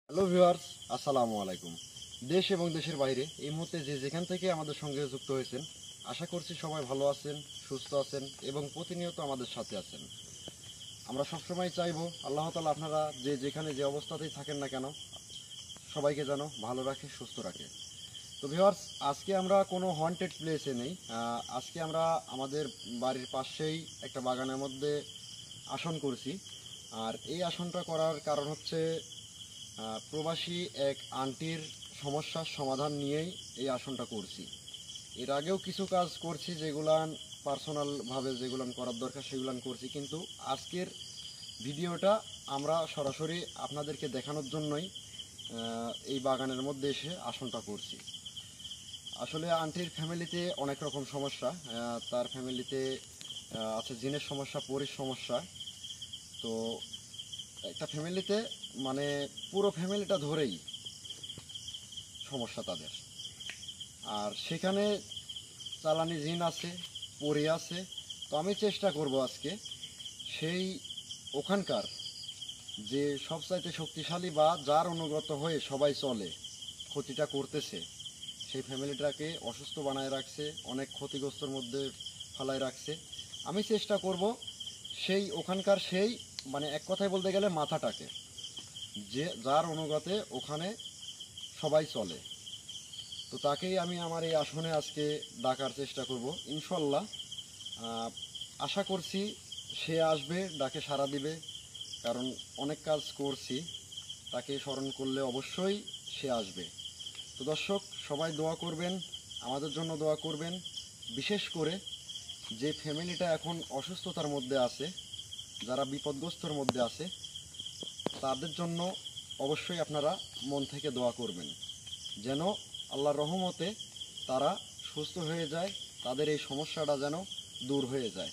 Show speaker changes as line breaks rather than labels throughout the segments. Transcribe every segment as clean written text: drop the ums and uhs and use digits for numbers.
Hello viewers, আসসালামু আলাইকুম। দেশ এবং দেশের বাইরে এই মুহূর্তে যে যেখান থেকে আমাদের সঙ্গে যুক্ত হয়েছেন, আশা করছি সবাই ভালো আছেন, সুস্থ আছেন এবং প্রতিনিয়ত আমাদের সাথে আছেন। আমরা সবসময় চাইবো আল্লাহ তাআলা আপনারা যে যেখানে যে অবস্থাতেই থাকেন না কেন, সবাইকে যেন ভালো রাখে, সুস্থ রাখে। তো ভিউয়ার্স, আজকে আমরা কোনো হন্টেড প্লেসে নেই। আজকে আমরা আমাদের বাড়ির পাশেই একটা বাগানের মধ্যে আসন করছি। আর এই আসনটা করার কারণ হচ্ছে প্রবাসী এক আন্টির সমস্যার সমাধান নিয়েই এই আসনটা করছি। এর আগেও কিছু কাজ করছি যেগুলান পার্সোনালভাবে যেগুলান করার দরকার সেগুলান করছি, কিন্তু আজকের ভিডিওটা আমরা সরাসরি আপনাদেরকে দেখানোর জন্যই এই বাগানের মধ্যে এসে আসনটা করছি। আসলে আন্টির ফ্যামিলিতে অনেক রকম সমস্যা। তার ফ্যামিলিতে আছে জিনের সমস্যা, পরির সমস্যা। তো একটা ফ্যামিলিতে মানে পুরো ফ্যামিলিটা ধরেই সমস্যা তাদের। আর সেখানে চালানি জিন আছে, পরি আছে। তো আমি চেষ্টা করব আজকে সেই ওখানকার যে সবচাইতে শক্তিশালী বা যার অনুগত হয়ে সবাই চলে, ক্ষতিটা করতেছে, সেই ফ্যামিলিটাকে অসুস্থ বানায় রাখছে, অনেক ক্ষতিগ্রস্তর মধ্যে ফেলায় রাখছে। আমি চেষ্টা করব সেই ওখানকার সেই মানে এক কথায় বলতে গেলে মাথাটাকে, যে যার অনুগতে ওখানে সবাই চলে, তো তাকেই আমি আমার এই আসনে আজকে ডাকার চেষ্টা করব ইনশাল্লাহ। আশা করছি সে আসবে, ডাকে সাড়া দিবে, কারণ অনেক কাজ করছি, তাকে স্মরণ করলে অবশ্যই সে আসবে। তো দর্শক, সবাই দোয়া করবেন, আমাদের জন্য দোয়া করবেন। বিশেষ করে যে ফ্যামিলিটা এখন অসুস্থতার মধ্যে আছে, যারা বিপদগ্রস্তর মধ্যে আছে, তাদের জন্য অবশ্যই আপনারা মন থেকে দোয়া করবেন, যেন আল্লাহর রহমতে তারা সুস্থ হয়ে যায়, তাদের এই সমস্যাটা যেন দূর হয়ে যায়।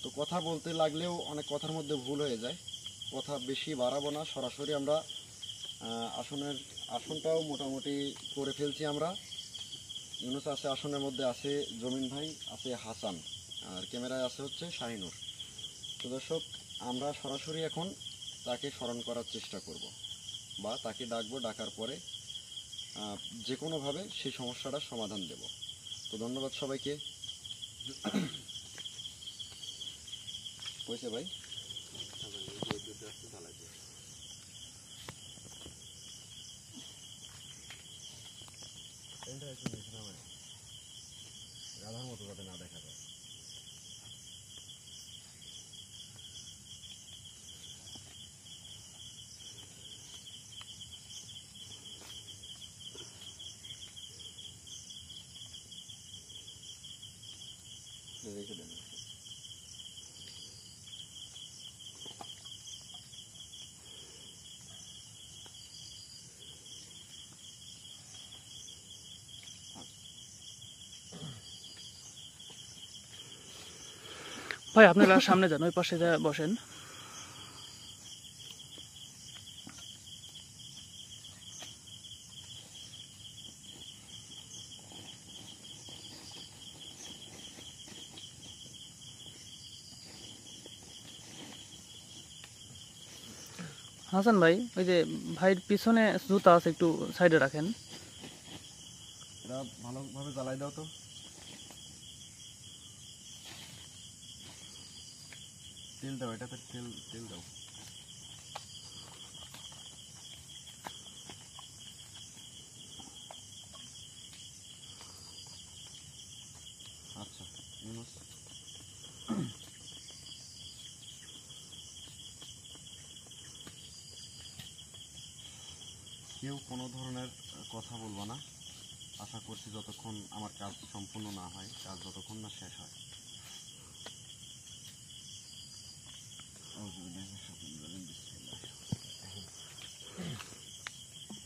তো কথা বলতে লাগলেও অনেক কথার মধ্যে ভুল হয়ে যায়, কথা বেশি বাড়াবো না, সরাসরি আমরা আসনটাও মোটামুটি করে ফেলছি আমরা। ইউনুস আছে আসনের মধ্যে, আছে জমিন ভাই, আছে হাসান, আর ক্যামেরায় আছে হচ্ছে শাহিনুর। তো দর্শক, আমরা সরাসরি এখন তাকে স্মরণ করার চেষ্টা করব বা তাকে ডাকবো, ডাকার পরে যে কোনোভাবে সেই সমস্যাটার সমাধান দেব। তো ধন্যবাদ সবাইকে। কইছে ভাই গাধার মতো যাতে না দেখা যায়। রেখে দেন।
ভাই আপনারা সামনে যান, ওই পাশে যা বসেন। হাসান ভাই, ওই যে ভাইয়ের পিছনে জুতা আছে, একটু সাইডে রাখেন।
এটা ভালোভাবে জ্বালাই দাও তো। তেল দাও, এটাতে তেল তেল দাও। আচ্ছা ইউনুস, কেউ কোনো ধরনের কথা বলবো না। আশা করছি যতক্ষণ আমার কাজ সম্পূর্ণ না হয়, কাজ যতক্ষণ না শেষ হয়।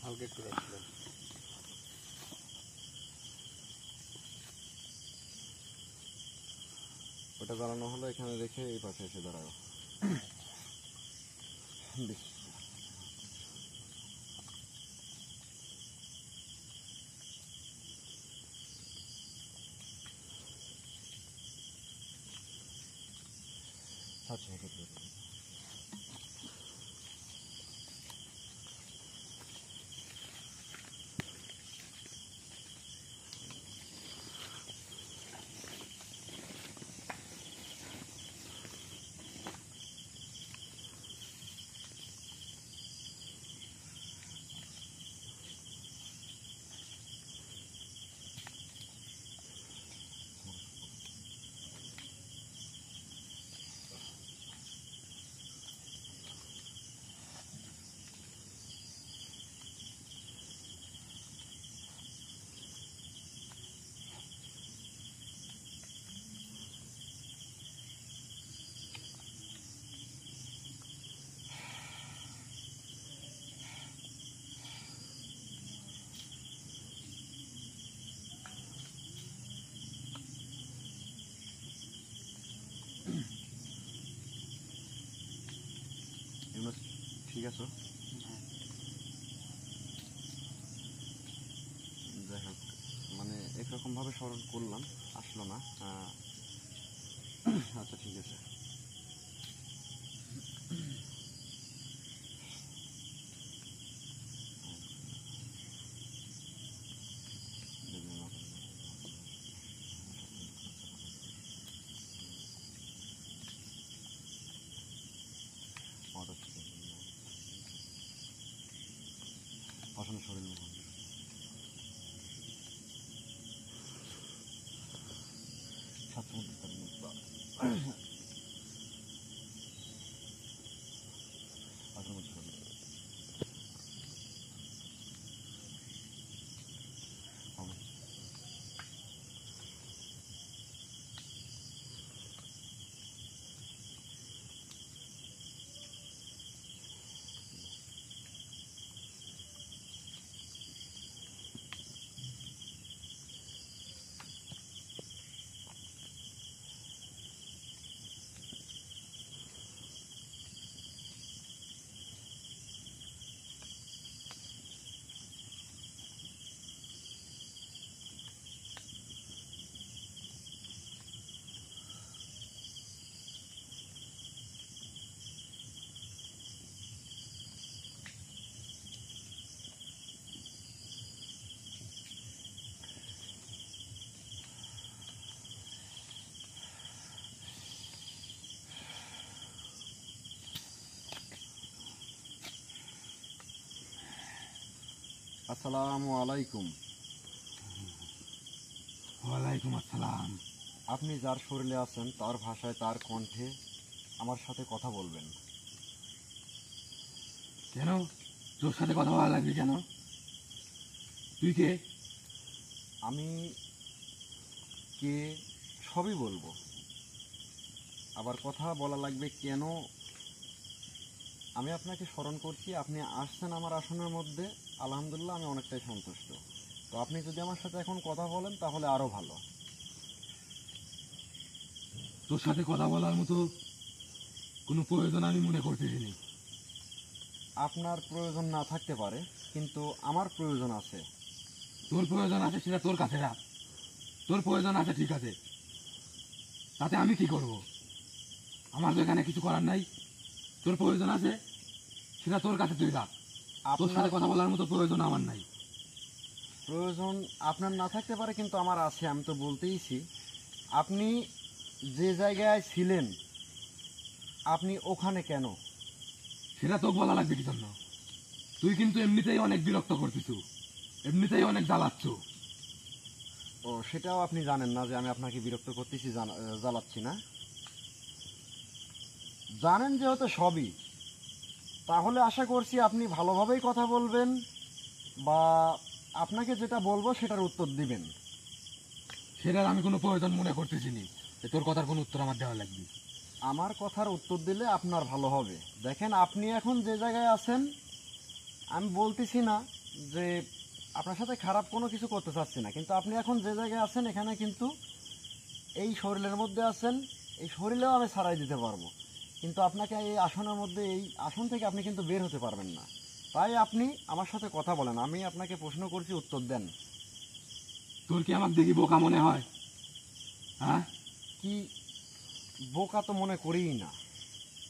হালকা একটু রাখছিলাম। ওটা জ্বালানো হলো, এখানে রেখে এই পাশে এসে দাঁড়াও। আচ্ছা, ঠিক আছে। যাই হোক, মানে একরকম ভাবে স্মরণ করলাম, আসলো না। আচ্ছা ঠিক আছে। অসম শরীর আসসালামু আলাইকুম।
ওয়ালাইকুম আসসালাম।
আপনি যার শরীরে আছেন তার ভাষায়, তার কণ্ঠে আমার সাথে কথা বলবেন।
কেন তোর সাথে কথা বলা লাগবে কেন? তুই কে?
আমি কে সবই বলবো। আবার কথা বলা লাগবে কেন? আমি আপনাকে স্মরণ করছি, আপনি আসছেন আমার আসনের মধ্যে, আলহামদুলিল্লাহ আমি অনেকটাই সন্তুষ্ট। তো আপনি যদি আমার সাথে এখন কথা বলেন তাহলে আরো ভালো।
তোর সাথে কথা বলার মতো কোনো প্রয়োজন আমি মনে করতেছি।
আপনার প্রয়োজন না থাকতে পারে, কিন্তু আমার প্রয়োজন আছে।
তোর প্রয়োজন আছে সেটা তোর কাছে রাখ। তোর প্রয়োজন আছে ঠিক আছে, তাতে আমি কি করব? আমার তো এখানে কিছু করার নাই। তোর প্রয়োজন আছে সেটা তোর কাছে তুই রাখ। তোর সাথে কথা বলার মতো প্রয়োজন আমার নাই।
প্রয়োজন আপনার না থাকতে পারে, কিন্তু আমার আছে, আমি তো বলতেইছি। আপনি যে জায়গায় ছিলেন আপনি ওখানে কেন?
সেটা তোকে বলা লাগবে কি জন্য? তুই কিন্তু এমনিতেই অনেক বিরক্ত করতিস, এমনিতেই অনেক জ্বালাচ্ছ।
ও, সেটাও আপনি জানেন না যে আমি আপনাকে বিরক্ত করতেছি, জ্বালাচ্ছি না? জানেন যেহেতু সবই, তাহলে আশা করছি আপনি ভালোভাবেই কথা বলবেন, বা আপনাকে যেটা বলবো সেটার উত্তর দিবেন।
সেটার আমি কোনো প্রয়োজন মনে করতেছি নি যে তোর কথার কোনো উত্তর আমার দেওয়া লাগবে।
আমার কথার উত্তর দিলে আপনার ভালো হবে। দেখেন, আপনি এখন যে জায়গায় আছেন, আমি বলতেছি না যে আপনার সাথে খারাপ কোনো কিছু করতে চাচ্ছি না, কিন্তু আপনি এখন যে জায়গায় আছেন এখানে কিন্তু এই শরীরের মধ্যে আছেন, এই শরীরেও আমি ছাড়াই দিতে পারবো, কিন্তু আপনাকে এই আসনের মধ্যে, এই আসন থেকে আপনি কিন্তু বের হতে পারবেন না। তাই আপনি আমার সাথে কথা বলেন, আমি আপনাকে প্রশ্ন করছি, উত্তর দেন।
তোর কি আমার দেখি বোকা মনে হয়? হ্যাঁ,
কি বোকা তো মনে করিই না।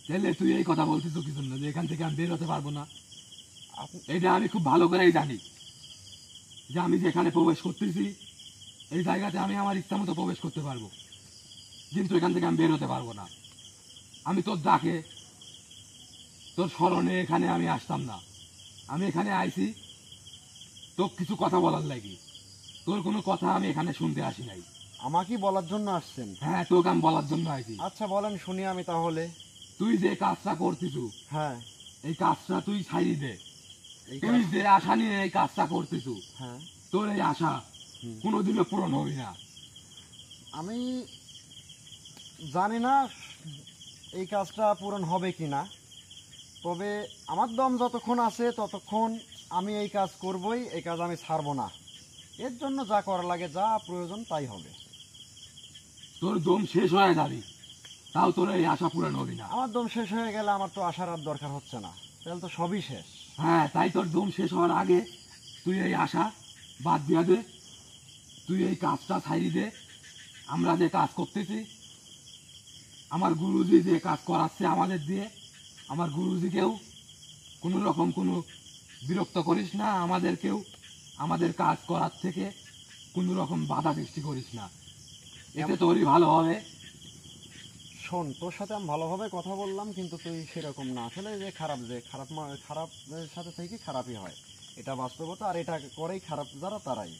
তাহলে তুই এই কথা বলছিস কি জন্য যে এখান থেকে আমি বের হতে পারবো না?
আপনি
এটা আমি খুব ভালো করেই জানি যে আমি যেখানে প্রবেশ করতেছি এই জায়গাতে আমি আমার ইচ্ছা মতো প্রবেশ করতে পারবো, কিন্তু এখান থেকে আমি বের হতে পারবো না। আমি তোর ডাকে, তোর স্মরণে এখানে আমি আসতাম না। আমি এখানে আইছি তোর কিছু কথা বলার লাগি। তোর কোনো কথা আমি এখানে শুনতে আসি নাই।
আমাকে বলার জন্য আসছেন?
হ্যাঁ, তোকে আমি বলার জন্য আইছি।
আচ্ছা বলেন, শুনি আমি তাহলে।
তুই যে কাজটা করতিস,
হ্যাঁ,
এই কাজটা তুই ছাড়ি দে।
এই
তুই
কাজ-
যে আশা নিয়ে এই কাজটা করতিস,
হ্যাঁ,
তোর এই আশা কোনোদিনও পূরণ হবে না।
আমি জানি না এই কাজটা পূরণ হবে কি না, তবে আমার দম যতক্ষণ আছে ততক্ষণ আমি এই কাজ করবই, এই কাজ আমি ছাড়বো না। এর জন্য যা করা লাগে, যা প্রয়োজন তাই হবে।
তোর দম শেষ হয়ে যাবে, তাও তোর এই আশা পূরণ হবে না।
আমার দম শেষ হয়ে গেলে আমার তো আসার আর দরকার হচ্ছে না। তাহলে তো সবই শেষ।
হ্যাঁ, তাই তোর দম শেষ হওয়ার আগে তুই এই আশা বাদ দিয়া দে, তুই এই কাজটা ছাড়ি দে। আমরা যে কাজ করতেছি, আমার গুরুজি যে কাজ করাচ্ছে আমাদের দিয়ে, আমার গুরুজিকেও কোনো রকম কোনো বিরক্ত করিস না, আমাদেরকেও আমাদের কাজ করার থেকে কোনো রকম বাধা সৃষ্টি করিস না, এতে তোরই ভালো হবে।
শোন, তোর সাথে আমি ভালোভাবে কথা বললাম, কিন্তু তুই সেরকম না। আসলে যে খারাপের সাথে থেকে খারাপই হয়, এটা বাস্তবতা। আর এটা করেই খারাপ যারা, তারাই।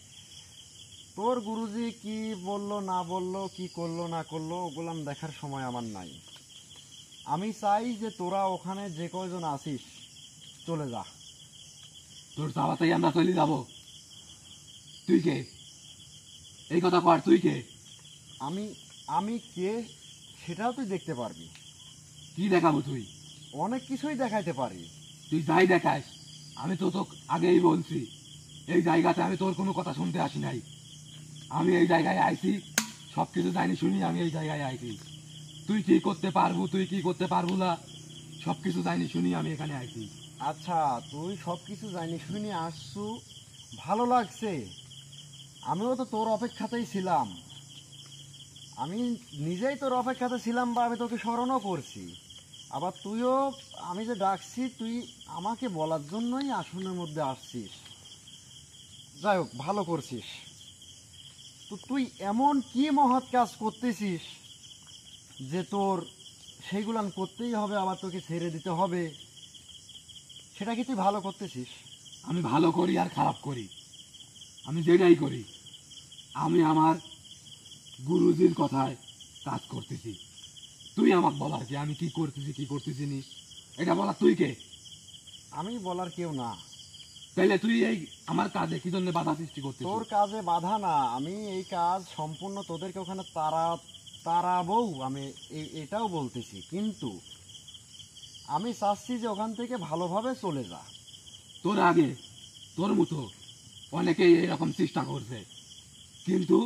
তোর গুরুজি কি বললো না বললো, কি করলো না করলো, ওগুলো দেখার সময় আমার নাই। আমি চাই যে তোরা ওখানে যে কয়জন আসিস চলে যা।
তোর চাওয়াতেই আমরা চলে যাব। তুই কে এই কথা কর? তুই কে?
আমি আমি কে সেটাও তুই দেখতে পারবি।
কি দেখাবো তুই?
অনেক কিছুই দেখাইতে পারি।
তুই যাই দেখাস, আমি তো তোকে আগেই বলছি, এই জায়গাতে আমি তোর কোনো কথা শুনতে আসি নাই। আমি এই জায়গায় আইছি, সব কিছু জানি শুনি আমি এই জায়গায় আইছি। তুই কি করতে পারবো, তুই কি করতে পারবো না, সব কিছু জানি শুনি আমি এখানে আইছি।
আচ্ছা, তুই সব কিছু জানি শুনি আসছু, ভালো লাগছে। আমিও তো তোর অপেক্ষাতেই ছিলাম। আমি নিজেই তোর অপেক্ষাতে ছিলাম, বা আমি তোকে স্মরণও করছি। আবার তুইও, আমি যে ডাকছি, তুই আমাকে বলার জন্যই আসনের মধ্যে আসছিস। যাই হোক, ভালো করছিস। তো তুই এমন কি মহৎ কাজ করতেছিস যে তোর সেইগুলান করতেই হবে, আবার তোকে ছেড়ে দিতে হবে? সেটা কি তুই ভালো করতেছিস?
আমি ভালো করি আর খারাপ করি, আমি যেটাই করি আমি আমার গুরুজির কথায় কাজ করতেছি। তুই আমাকে বলার কি আমি কি করতেছি কি করতেছি নি, এটা বলার তুই কে?
আমি বলার কেউ না।
তাইলে তুই এই আমার কাজে কি জন্য বাধা সৃষ্টি করতেছিস?
তোর কাজে বাধা না, আমি এই কাজ সম্পূর্ণ তোদেরকে ওখানে তাড়াবো, আমি এটাও বলতেছি। কিন্তু আমি চাচ্ছি যে ওখান থেকে ভালোভাবে চলে যা।
তোর আগে তোর মতো অনেকেই এরকম চেষ্টা করছে, কিন্তু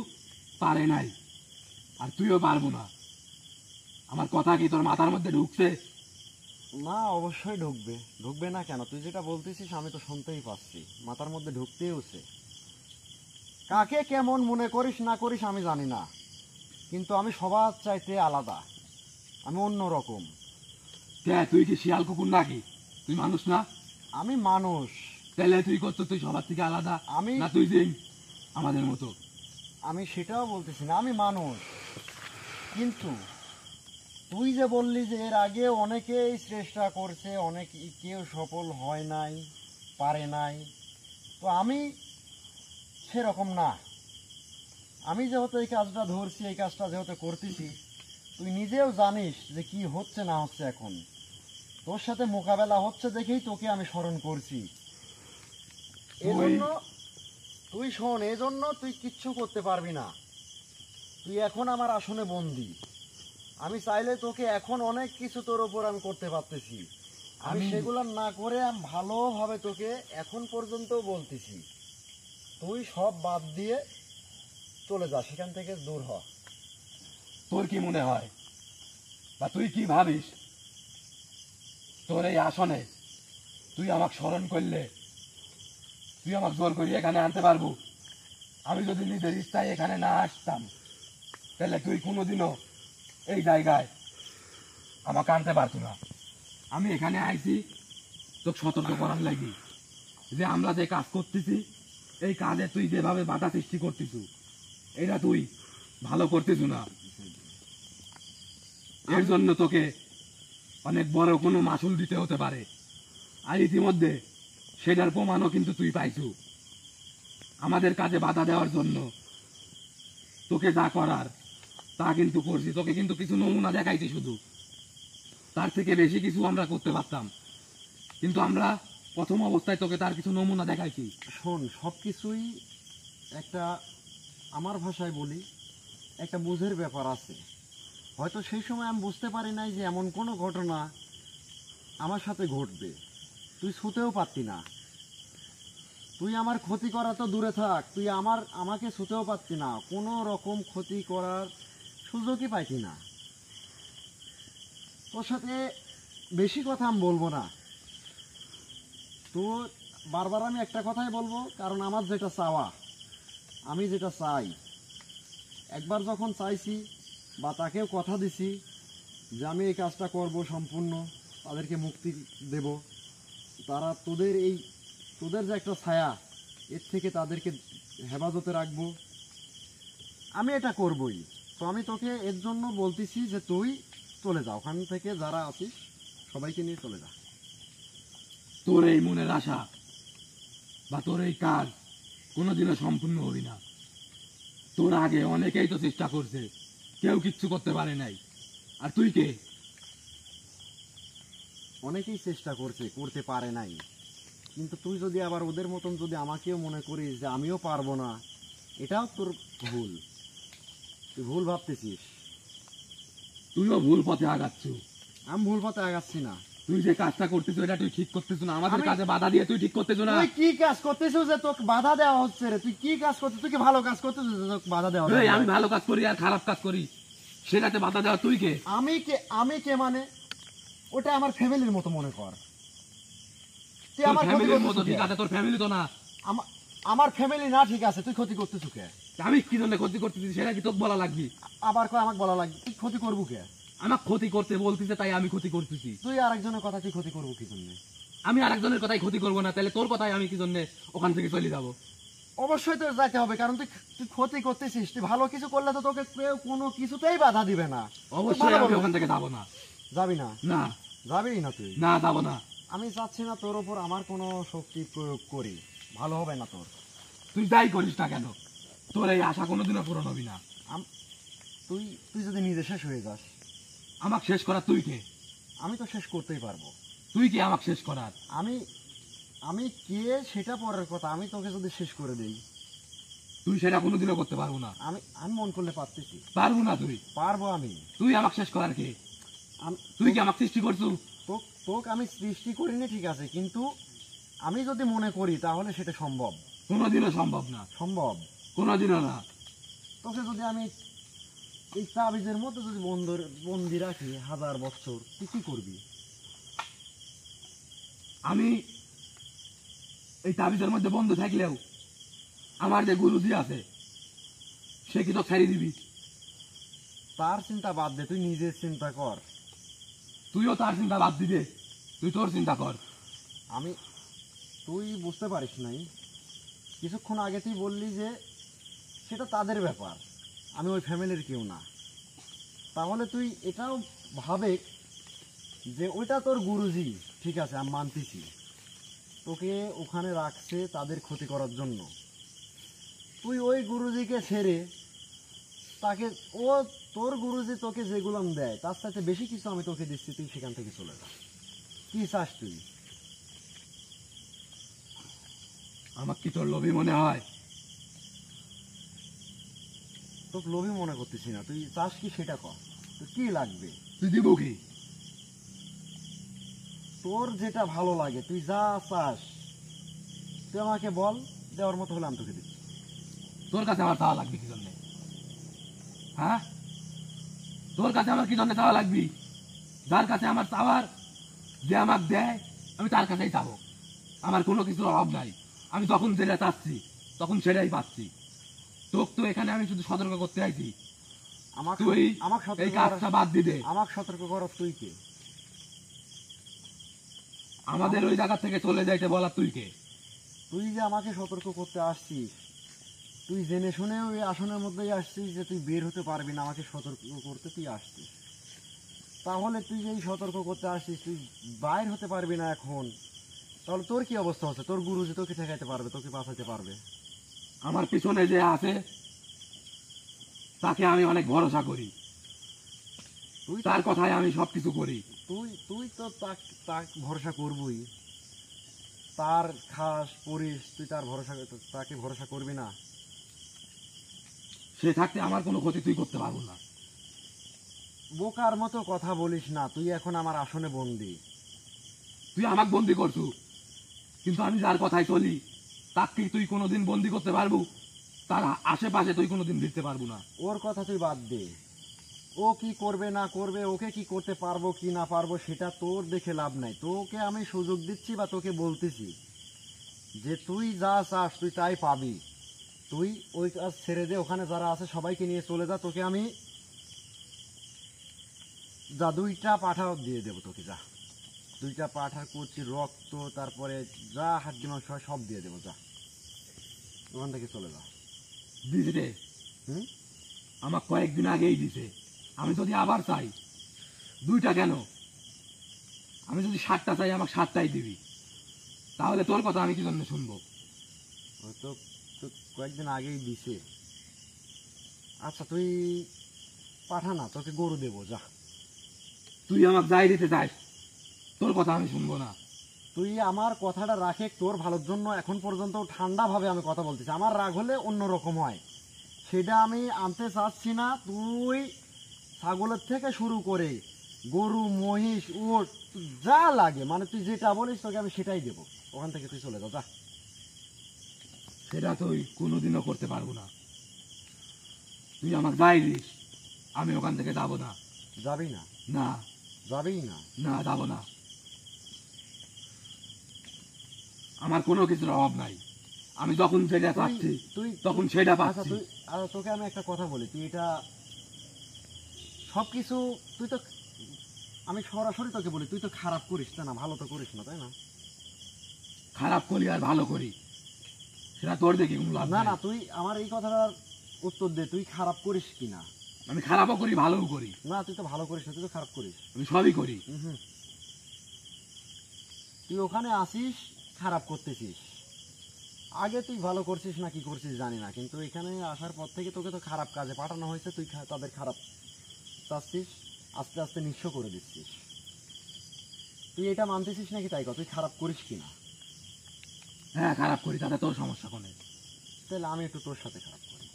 পারে নাই, আর তুইও পারবো না। আমার কথা কি তোর মাথার মধ্যে ঢুকছে?
না, অবশ্যই ঢুকবে। ঢুকবে না কেন? তুই যেটা বলতেছিস আমি তো শুনতেই পাচ্ছি, মাথার মধ্যে ঢুকতেওছে। কাকে কেমন মনে করিস না করিস আমি জানি না, কিন্তু আমি সবার চাইতে আলাদা, আমি অন্য রকম।
তুই কি শিয়াল কুকুর নাকি? তুই মানুষ না?
আমি মানুষ।
তাহলে তুই করতো তুই সবার থেকে আলাদা?
আমি-
না তুই যে আমাদের মতো?
আমি সেটাও বলতেছি না, আমি মানুষ। কিন্তু তুই যে বললি যে এর আগে অনেকেই চেষ্টা করছে, অনেক কেউ সফল হয় নাই, পারে নাই, তো আমি সেরকম না। আমি যেহেতু এই কাজটা ধরছি, এই কাজটা যেহেতু করতেছি, তুই নিজেও জানিস যে কি হচ্ছে না হচ্ছে। এখন তোর সাথে মোকাবেলা হচ্ছে দেখেই তোকে আমি স্মরণ করছি। এজন্য তুই শোন, এজন্য তুই কিচ্ছু করতে পারবি না। তুই এখন আমার আসনে বন্দি। আমি চাইলে তোকে এখন অনেক কিছু তোর ওপর আমি করতে পারতেছি। আমি সেগুলো না করে আমি ভালোভাবে তোকে এখন পর্যন্ত বলতেছি, তুই সব বাদ দিয়ে চলে যা, সেখান থেকে দূর হ।
তোর কি মনে হয় বা তুই কি ভাবিস, তোর এই আসনে তুই আমাকে স্মরণ করলে তুই আমাকে জোর করে এখানে আনতে পারবো? আমি যদি নিজের ইচ্ছায় এখানে না আসতাম, তাহলে তুই কোনোদিনও এই জায়গায় আমাকে আনতে পারতো না। আমি এখানে আইছি তোকে সতর্ক করার লাগি, যে আমরা যে কাজ করতেছি, এই কাজে তুই যেভাবে বাধা সৃষ্টি করতেছ, এটা তুই ভালো করতেছ না। এর জন্য তোকে অনেক বড় কোনো মাসুল দিতে হতে পারে, আর ইতিমধ্যে সেটার প্রমাণও কিন্তু তুই পাইছু। আমাদের কাজে বাধা দেওয়ার জন্য তোকে যা করার তা কিন্তু করছি, তোকে কিন্তু কিছু নমুনা দেখাইছি শুধু, তার থেকে বেশি কিছু আমরা করতে পারতাম, কিন্তু আমরা প্রথম অবস্থায় তোকে তার কিছু নমুনা দেখাইছি।
শোন, সব কিছুই একটা, আমার ভাষায় বলি, একটা বুঝের ব্যাপার আছে। হয়তো সেই সময় আমি বুঝতে পারি নাই যে এমন কোনো ঘটনা আমার সাথে ঘটবে। তুই ছুতেও পারতি না। তুই আমার ক্ষতি করা তো দূরে থাক, তুই আমাকে ছুতেও পারতি না, কোনো রকম ক্ষতি করার সুযোগই পাইতি না। তোর সাথে বেশি কথা আমি বলবো না। তো বারবার আমি একটা কথাই বলবো, কারণ আমার যেটা চাওয়া, আমি যেটা চাই, একবার যখন চাইছি বা তাকেও কথা দিছি যে আমি এই কাজটা করব, সম্পূর্ণ তাদেরকে মুক্তি দেব, তারা তোদের যে একটা ছায়া, এর থেকে তাদেরকে হেফাজতে রাখবো, আমি এটা করবই। তো আমি তোকে এর জন্য বলতেছি যে তুই চলে যা, ওখান থেকে যারা আছিস সবাইকে নিয়ে চলে যা।
তোর এই মনের আশা বা তোর এই কাজ কোনোদিনও সম্পূর্ণ হবি না। তোর আগে অনেকেই তো চেষ্টা করছে, কেউ কিচ্ছু করতে পারে নাই। আর তুই কে?
অনেকেই চেষ্টা করছে, করতে পারে নাই, কিন্তু তুই যদি আবার ওদের মতন যদি আমাকেও মনে করিস যে আমিও পারবো না, এটাও তোর ভুল, তুই ভুল ভাবতেছিস।
তুইও ভুল পথে আগাচ্ছ।
আমি ভুল পথে আগাচ্ছি না।
তুই যে কাজটা করতেছ এটা তুই ঠিক করতেছ না, আমাদের
আমি-
কাজে বাধা দিয়ে তুই ঠিক করতেছ না।
তুই কি কাজ করতেছিস যে তোকে বাধা দেওয়া হচ্ছে রে? তুই কি কাজ করছিস? তুই কি ভালো কাজ করতেছিস যে তোকে বাধা দেওয়া
এই,
হচ্ছে?
আমি ভালো কাজ করি আর খারাপ কাজ করি, সেটাতে বাধা দেওয়া তুই কে?
আমি কে মানে ওটা আমার ফ্যামিলির মতো মনে কর। তুই
তোর
আমার ক্ষতি
ফ্যামিলির মতো
করতেছিস
ঠিক
কে?
আছে, তোর ফ্যামিলি তো না।
আমার ফ্যামিলি না, ঠিক আছে, তুই ক্ষতি করতেছিস কে?
আমি কি জন্য ক্ষতি করতেছি সেটা কি তোকে বলা লাগবে?
আবার কয় আমাকে বলা লাগবে তুই ক্ষতি করবো কে?
আমার ক্ষতি করতে বলতেছে তাই আমি ক্ষতি করতেছি।
তুই আরেকজনের কথা তুই ক্ষতি করবো কি জন্য?
আমি আরেকজনের কথাই ক্ষতি করবো না, তাহলে তোর কথাই আমি কি জন্য ওখান থেকে চলে যাবো?
অবশ্যই তোর যাইতে হবে, কারণ তুই তুই ক্ষতি করতেছিস। তুই ভালো কিছু করলে তো তোকে কেউ কোনো কিছুতেই বাধা দিবে না।
অবশ্যই
ভালো
আমি
বলো।
ওখান থেকে যাবো না।
যাবি না?
না
যাবি না তুই?
না, যাবো না।
আমি চাচ্ছি না তোর ওপর আমার কোনো শক্তি প্রয়োগ করি, ভালো হবে না তোর।
তুই যাই করিস না কেন, তোর এই আশা কোনোদিনও পূরণ হবি না।
তুই তুই যদি নিজে শেষ হয়ে যাস,
আমাকে শেষ করার তুই কে?
আমি তো শেষ করতেই পারবো।
তুই কি আমাকে শেষ করার?
আমি আমি কে সেটা পরের কথা, আমি তোকে যদি শেষ করে দেই,
তুই সেটা কোনোদিনও করতে পারবো না।
আমি আমি মন করলে পারতেছি,
পারবো না। তুই
পারবো আমি।
তুই আমাকে শেষ করার কে?
আম-
তুই কি আমাকে সৃষ্টি করছু?
তোকে আমি সৃষ্টি করিনি, ঠিক আছে, কিন্তু আমি যদি মনে করি তাহলে সেটা সম্ভব।
কোনোদিনও সম্ভব না,
সম্ভব।
কোনোদিনও না।
তোকে যদি আমি এই তাবিজের মধ্যে যদি বন্দি রাখি 1000 বছর, তুই কি করবি?
আমি এই তাবিজের মধ্যে বন্ধ থাকলেও আমার যে গুরুজি আছে সে কি তো ছাড়িয়ে দিবি?
তার চিন্তা বাদ দে, তুই নিজের চিন্তা কর।
তুইও তার চিন্তা বাদ দিবে, তুই তোর চিন্তা কর।
তুই বুঝতে পারিস নাই, কিছুক্ষণ আগে তুই বললি যে সেটা তাদের ব্যাপার, আমি ওই ফ্যামিলির কেউ না। তাহলে তুই এটাও ভাবে যে ওইটা তোর গুরুজি, ঠিক আছে, আমি মানতেছি তোকে ওখানে রাখছে তাদের ক্ষতি করার জন্য। তুই ওই গুরুজিকে ছেড়ে তাকে, তোর গুরুজি তোকে যেগুলো দেয় তার সাথে বেশি কিছু আমি তোকে দিচ্ছি, তুই সেখান থেকে চলে যা। কি চাস তুই?
আমার কি তোর লোভী মনে হয়?
তোকে লোভী মনে করতেছি না, তুই চাস কি সেটা কর, তোর কি লাগবে?
তুই দিব কি?
তোর যেটা ভালো লাগে তুই যা চাস তুই আমাকে বল, দেওয়ার মতো হলে আমি তোকে দিচ্ছি।
তোর কাছে আমার চাওয়া লাগবে কি জন্য? হ্যাঁ, তোর কাছে আমার কি জন্য চাওয়া লাগবে? যার কাছে আমার চাওয়ার, যে আমাকে দেয় আমি তার কাছেই চাবো। আমার কোনো কিছুর অভাব নাই, আমি যখন যেটা চাচ্ছি তখন সেটাই পাচ্ছি। তোকে তো এখানে আমি শুধু সতর্ক করতে আইছি,
আমাকে
তুই
আমাকে
এই
সতর্ক
কাজটা বাদ দিবে।
আমাকে সতর্ক কর, তুই কে?
আমাদের ওই জায়গা থেকে চলে যাইতে বলা তুই কে?
তুই যে আমাকে সতর্ক করতে আসছিস, তুই জেনে শুনে ওই আসনের মধ্যেই আসছিস যে তুই বের হতে পারবি না, আমাকে সতর্ক করতে তুই আসছিস। তাহলে তুই যে এই সতর্ক করতে আসছিস, তুই বাইর হতে পারবি না এখন, তাহলে তোর কি অবস্থা হচ্ছে? তোর গুরুজি তোকে ঠেকাইতে পারবে, তোকে বাঁচাইতে পারবে?
আমার পিছনে যে আছে তাকে আমি অনেক ভরসা করি,
তুই
তার কথায় আমি সবকিছু করি।
তুই তুই তো তাকে ভরসা করবই, তার খাস পরিস, তুই তাকে ভরসা করবি না?
সে থাকতে আমার কোনো ক্ষতি তুই করতে পারবো না।
বোকার মতো কথা বলিস না, তুই এখন আমার আসনে বন্দি।
তুই আমাকে বন্দি করছু, কিন্তু আমি যার কথায় চলি তাকে তুই কোনোদিন বন্দি করতে পারবো? তার আশেপাশে তুই কোনোদিন দিতে পারবো না।
ওর কথা তুই বাদ দে, ও কি করবে না করবে, ওকে কি করতে পারবো কি না পারবো সেটা তোর দেখে লাভ নাই। তোকে আমি সুযোগ দিচ্ছি বা তোকে বলতেছি যে তুই যা চাস তুই তাই পাবি। তুই ওই কাজ ছেড়ে দে, ওখানে যারা আছে সবাইকে নিয়ে চলে যা। তোকে আমি যা 2টা পাঠা দিয়ে দেবো তোকে, যা 2টা পাঠা, কচি রক্ত, তারপরে যা হাড্ডি মাংস হয় সব দিয়ে দেবো, যা ওখান থেকে চলে যা।
দিস রে,
হুম,
আমার কয়েকদিন আগেই দিছে। আমি যদি আবার চাই 2টা কেন, আমি যদি 7টা চাই আমাকে 7টাই দিবি। তাহলে তোর কথা আমি কি জন্য শুনবো?
ওই তো তো কয়েকদিন আগেই দিছে। আচ্ছা তুই পাঠা না, তোকে গরু দেবো, যা।
তুই আমাকে যাই দিতে চাস, তোর কথা আমি শুনবো না।
তুই আমার কথাটা রাখে, তোর ভালোর জন্য এখন পর্যন্ত ঠান্ডাভাবে আমি কথা বলতেছি। আমার রাগ হলে অন্যরকম হয়, সেটা আমি আনতে চাচ্ছি না। তুই ছাগলের থেকে শুরু করে গরু, মহিষ, উট যা লাগে, মানে তুই যেটা বলিস তোকে আমি সেটাই দেবো। ওখান থেকে তুই চলে যা।
সেটা তুই কোনোদিনও করতে পারবো না। তুই আমাকে যাই দিস, আমি ওখান থেকে যাবো না।
যাবি না?
না,
যাবেই না?
না, যাবো না। আমার কোনো কিছুর অভাব নাই। আমি যখন যেটা পাচ্ছি
তুই
তখন সেটা
আচ্ছা
পাচ্ছি।
তুই, তোকে আমি একটা কথা বলি, তুই এটা সবকিছু তুই তো, আমি সরাসরি তোকে বলি, তুই তো খারাপ করিস না, ভালো তো করিস না, তাই না?
খারাপ করি আর ভালো করি সেটা তোর দেখি কোনো লাভ
না
নাই।
না, তুই আমার এই কথাটার উত্তর দে, তুই খারাপ করিস কিনা?
আমি খারাপও করি ভালোও করি,
না তুই তো ভালো করিস না, তুই তো খারাপ করিস।
আমি সবই করি।
হুম, তুই ওখানে আসিস খারাপ করতেছিস। আগে তুই ভালো করছিস না কি করছিস জানি না, কিন্তু এখানে আসার পর থেকে তোকে তো খারাপ কাজে পাঠানো হয়েছে, তুই তাদের খারাপ চাচ্ছিস, আস্তে আস্তে নিঃস্ব করে দিচ্ছিস। তুই এটা মানতেছিস নাকি তাই কথা, তুই খারাপ করিস কিনা?
হ্যাঁ, খারাপ করি, তাতে তোর সমস্যা কোনে?
তাহলে আমি একটু তোর সাথে খারাপ করি।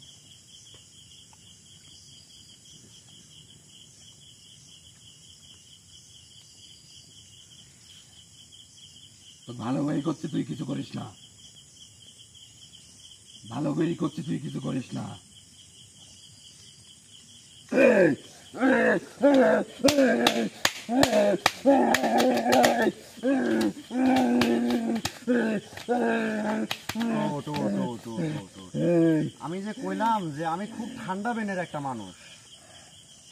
তোর ভালো করি করছে তুই কিছু করিস না, ভালো করি করছে তুই কিছু করিস না।
ওঠ, ওঠ, ওঠ, ওঠ, ওঠ, ওঠ। আমি যে কইলাম যে আমি খুব ঠান্ডা বেনের একটা মানুষ,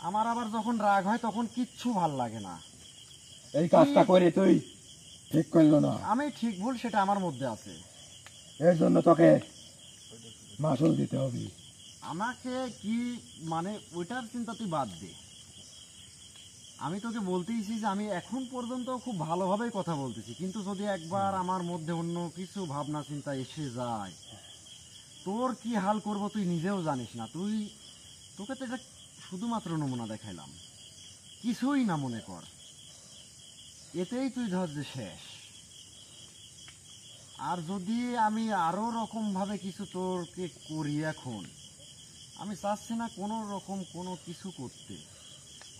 আমার আবার যখন রাগ হয় তখন কিচ্ছু ভাল লাগে না।
এই কাজটা করে তুই ঠিক করলো না,
আমি ঠিক ভুল সেটা আমার মধ্যে আছে।
এর জন্য তোকে মাসুল দিতে হবে।
আমাকে কি মানে ওইটার চিন্তা তুই বাদ দে। আমি তোকে বলতেইছি যে আমি এখন পর্যন্ত খুব ভালোভাবেই কথা বলতেছি, কিন্তু যদি একবার আমার মধ্যে অন্য কিছু ভাবনা চিন্তা এসে যায়, তোর কি হাল করব তুই নিজেও জানিস না। তোকে তো এটা শুধুমাত্র নমুনা দেখাইলাম, কিছুই না মনে কর, এতেই তুই ধর যে শেষ। আর যদি আমি আরো রকম ভাবে কিছু তোরকে করি, এখন আমি চাচ্ছি না কোনো রকম কোনো কিছু করতে।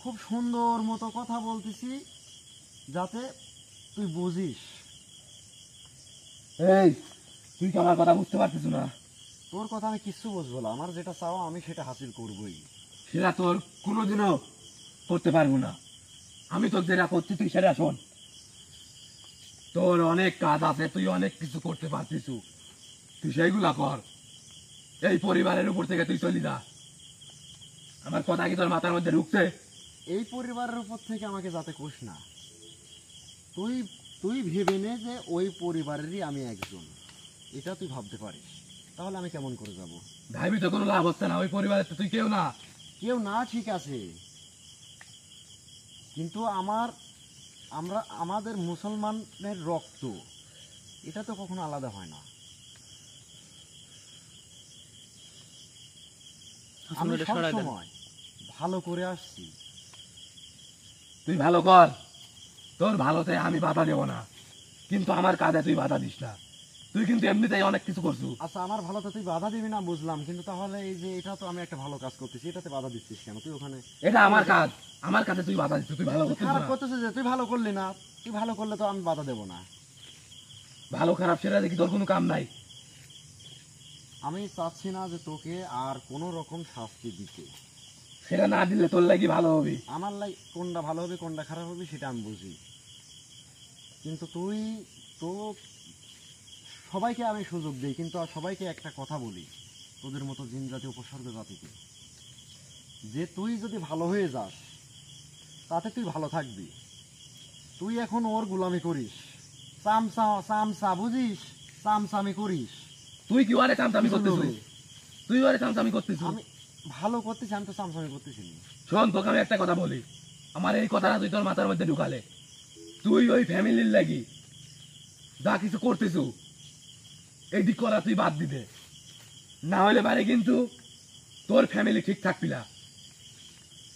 খুব সুন্দর মতো কথা বলতেছি যাতে তুই বুঝিস।
এই, তুই কি আমার কথা বুঝতে পারছিস না?
তোর কথা আমি কিচ্ছু বুঝবো না, আমার যেটা চাও আমি সেটা হাসিল করবই।
সেটা তোর কোনোদিনও করতে পারবো না। আমি তোর যেটা করছি তুই সেটা শোন। তোর অনেক কাজ আছে, তুই অনেক কিছু করতে পারছিস, তুই সেইগুলা কর। এই পরিবারের উপর থেকে তুই চলি যা। আমার কথা কি তোর মাথার মধ্যে ঢুকছে?
এই পরিবারের উপর থেকে আমাকে যাতে কোস না। তুই তুই ভেবে নে যে ওই পরিবারেরই আমি একজন, এটা তুই ভাবতে পারিস, তাহলে আমি কেমন করে যাব?
ভাবি তো কোনো লাভ হচ্ছে না, ওই পরিবারের তো তুই কেউ না।
কেউ না, ঠিক আছে, কিন্তু আমাদের মুসলমানের রক্ত, এটা তো কখনো আলাদা হয় না। আমি
এটা
সব
সরাই দেন।
সময় ভালো করে আসছি।
তুই ভালো কর, তোর ভালোতে আমি বাধা দেব না, কিন্তু আমার কাজে তুই বাধা দিস না। তুই কিন্তু এমনিতেই অনেক কিছু করছু।
আচ্ছা আমার ভালোতে তুই বাধা দিবি না বুঝলাম, কিন্তু তাহলে এই যে এটা তো আমি একটা ভালো কাজ করতেছি, এটাতে বাধা দিচ্ছিস কেন? তুই ওখানে
এটা আমার কাজ, আমার কাছে তুই বাধা দিচ্ছ, তুই ভালো করছিস
খারাপ
না।
করতেছিস যে, তুই ভালো করলি না। তুই ভালো করলে তো আমি বাধা দেবো না।
ভালো খারাপ সেটা দেখি তোর কোনো কাম নাই।
আমি চাচ্ছি না যে তোকে আর কোনো রকম শাস্তি দিতে।
সেটা না দিলে তোর লাগি ভালো হবে।
আমার লাই কোনটা ভালো হবে কোনটা খারাপ হবে সেটা আমি বুঝি, কিন্তু তুই তো সবাইকে আমি সুযোগ দিই, কিন্তু আর সবাইকে একটা কথা বলি, তোদের মতো জিন জাতীয় উপসর্গ জাতিকে, যে তুই যদি ভালো হয়ে যাস তাতে তুই ভালো থাকবি। তুই এখন ওর গোলামি করিস, চামচা চামচা বুঝিস, চামচামি করিস।
তুই কি ওরে চামচামি
কি
করতেছ?
বলবে?
তুই ওরে চামচামি করতেছ?
আমি ভালো করতেছি, আমি তো চামচামি করতেছি না।
শোন, তোকে আমি একটা কথা বলি, আমার এই কথাটা তুই তোর মাথার মধ্যে ঢুকালে, তুই ওই ফ্যামিলির লাগি যা কিছু করতেছ এই দিক করা তুই বাদ দিতে, না হলে পারে কিন্তু তোর ফ্যামিলি ঠিক থাকবি না,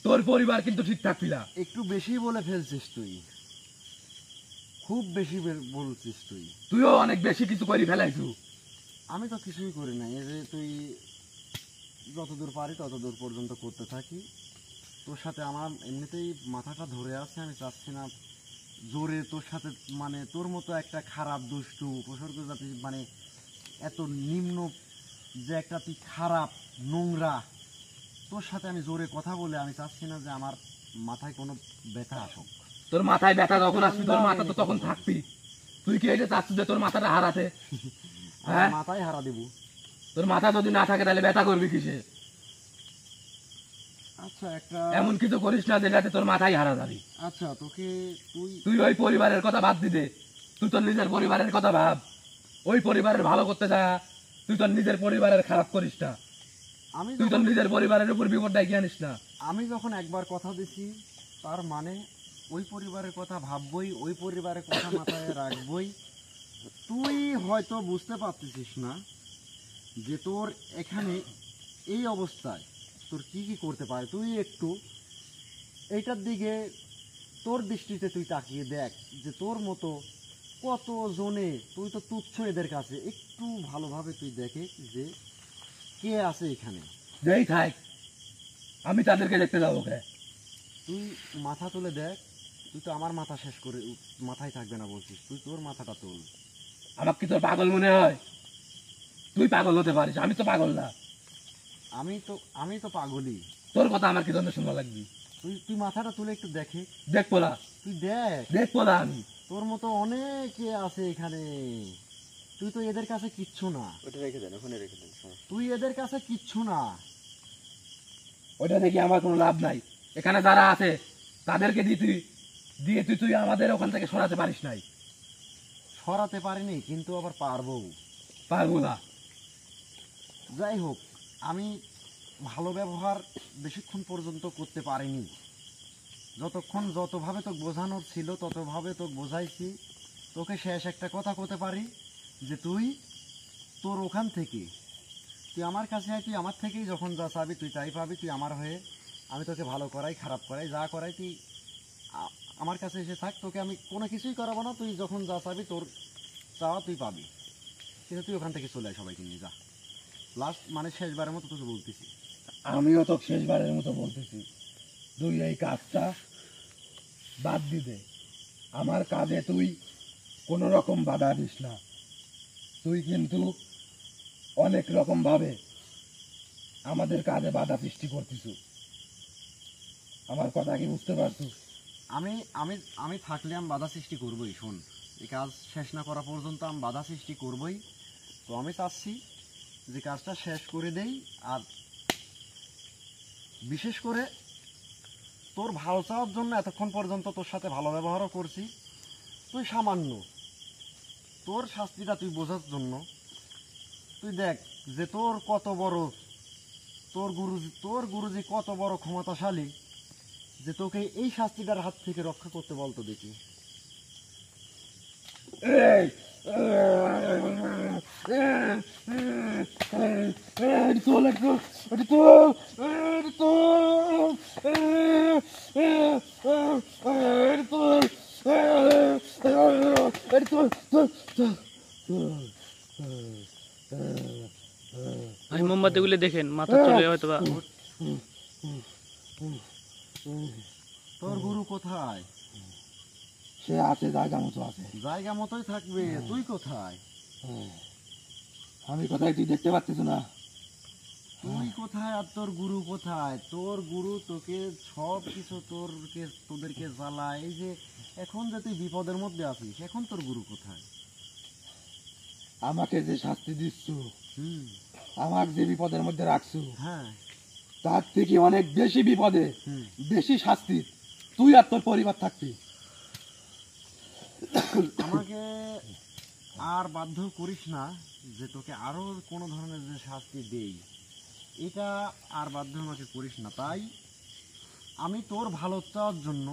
তোর পরিবার কিন্তু ঠিক থাকবি না।
একটু বেশি বলে ফেলছিস তুই, খুব বেশি বলছিস তুই।
তুইও অনেক বেশি কিছু করে ফেলাইছু।
আমি তো কিছুই করি নাই, এই যে তুই যতদূর পারি ততদূর পর্যন্ত করতে থাকি। তোর সাথে আমার এমনিতেই মাথাটা ধরে আছে, আমি চাচ্ছি না জোরে তোর সাথে, মানে তোর মতো একটা খারাপ দুষ্টু উপসর্গ জাতি, মানে এত নিম্ন যে একটা তুই খারাপ নোংরা, তোর সাথে আমি জোরে কথা বলে আমি চাচ্ছি না যে আমার মাথায় কোনো ব্যথা আসুক।
তোর মাথায় ব্যথা যখন আসবি তোর মাথা তো তখন থাকবি। তুই কি এটা চাচ্ছিস যে তোর মাথাটা হারাতে? হ্যাঁ,
মাথায় হারা দেবো।
তোর মাথা যদি না থাকে তাহলে ব্যথা করবি কিসে?
আচ্ছা একটা,
এমন কিছু করিস না যেটাতে তোর মাথায় হারা যাবি।
আচ্ছা তোকে তুই
তুই ওই পরিবারের কথা বাদ দিতে, তুই তোর নিজের পরিবারের কথা ভাব। ওই পরিবারের ভালো করতে যা, তুই তোর নিজের পরিবারের খারাপ করিস না।
আমি
তুই তোর নিজের পরিবারের উপর বিপদ ডেকে আনিস না।
আমি যখন একবার কথা দিছি তার মানে ওই পরিবারের কথা ভাববই, ওই পরিবারের কথা মাথায় রাখবই। তুই হয়তো বুঝতে পারতেছিস না যে তোর এখানে এই অবস্থায় তোর কি কি করতে পারে। তুই একটু এইটার দিকে তোর দৃষ্টিতে তুই তাকিয়ে দেখ যে তোর মতো কত জনে, তুই তো তুচ্ছ এদের কাছে, একটু ভালোভাবে তুই দেখে যে কে আছে এখানে।
যেই থাক, আমি তাদেরকে দেখতে যাবো কে?
তুই মাথা তুলে দেখ, তুই তো আমার মাথা শেষ করে মাথায় থাকবে না বলছিস, তুই তোর মাথাটা তোল।
আমার কি তোর পাগল মনে হয়? তুই পাগল হতে পারিস, আমি তো পাগল না।
আমি তো পাগলই।
তোর কথা আমার কি জন্য শোনা লাগবে?
তুই তুই মাথাটা তুলে একটু দেখে,
দেখবো না,
তুই দেখ,
দেখবো না আমি।
তোর মতো অনেকে আছে এখানে, তুই তো এদের কাছে কিচ্ছু না।
ওটা রেখে দেন, ওখানে রেখে দেন, সমস্যা
তুই এদের কাছে কিচ্ছু না।
ওইটা দেখি আমার কোনো লাভ নাই। এখানে যারা আছে তাদেরকে দিয়ে তুই আমাদের ওখান থেকে সরাতে পারিস নাই।
সরাতে পারিনি, কিন্তু আবার পারবো।
পারবো না।
যাই হোক, আমি ভালো ব্যবহার বেশিক্ষণ পর্যন্ত করতে পারিনি। যতভাবে তোকে বোঝানোর ছিল ততভাবে তোকে বোঝাইছি। তোকে শেষ একটা কথা বলতে পারি যে তুই তোর ওখান থেকে তুই আমার কাছে আয়, তুই আমার থেকেই যখন যা চাবি তুই তাই পাবি। তুই আমার হয়ে, আমি তোকে ভালো করাই খারাপ করাই যা করাই, তুই আমার কাছে এসে থাক। তোকে আমি কোনো কিছুই করাবো না, তুই যখন যা চাবি তোর চাওয়া তুই পাবি। কিন্তু তুই ওখান থেকে চলে আয়, সবাইকে নিয়ে যা। লাস্ট মানে শেষবারের মতো তোকে বলতেছি।
আমিও তো শেষবারের মতো বলতেছি, তুই এই কাজটা বাদ দিতে। আমার কাজে তুই কোনো রকম বাধা দিস না। তুই কিন্তু অনেক রকম ভাবে আমাদের কাজে বাধা সৃষ্টি করতেছ। আমার কথা কি বুঝতে পারছিস?
আমি আমি আমি থাকলে আমি বাধা সৃষ্টি করবই। শোন, এই কাজ শেষ না করা পর্যন্ত আমি বাধা সৃষ্টি করবই। তো আমি চাচ্ছি যে কাজটা শেষ করে দেই। আর বিশেষ করে তোর ভালো চাওয়ার জন্য এতক্ষণ পর্যন্ত তোর সাথে ভালো ব্যবহারও করছি। তুই সামান্য তোর শাস্তিটা তুই বোঝার জন্য তুই দেখ যে তোর কত বড়, তোর গুরুজি কত বড় ক্ষমতাশালী যে তোকে এই শাস্তিটার হাত থেকে রক্ষা করতে বলতো দেখি।
এই,
আমি মোমবাতিগুলি দেখেন মাথা চলে হয়তো বা।
তোর গুরু কোথায়?
সে আছে, জায়গা মতো আছে।
জায়গা মতোই থাকবে, তুই কোথায়?
আমি কোথায় তুই দেখতে পাচ্ছিস না?
তুই কোথায় আর তোর গুরু কোথায়? তোর গুরু তোকে সব কিছু তোদেরকে জ্বালায়। এই যে এখন যে তুই বিপদের মধ্যে আছিস, এখন তোর গুরু কোথায়?
আমাকে যে শাস্তি দিচ্ছ,
হুম।
আমাকে যে বিপদের মধ্যে রাখছো,
হ্যাঁ।
তার থেকে অনেক বেশি বিপদে,
হুম।
বেশি শাস্তি তুই আর তোর পরিবার থাকবি।
আমাকে আর বাধ্য করিস না যে তোকে আরো কোনো ধরনের যে শাস্তি দেই, এটা আর বাধ্য আমাকে করিস না। তাই আমি তোর ভালো চাওয়ার জন্য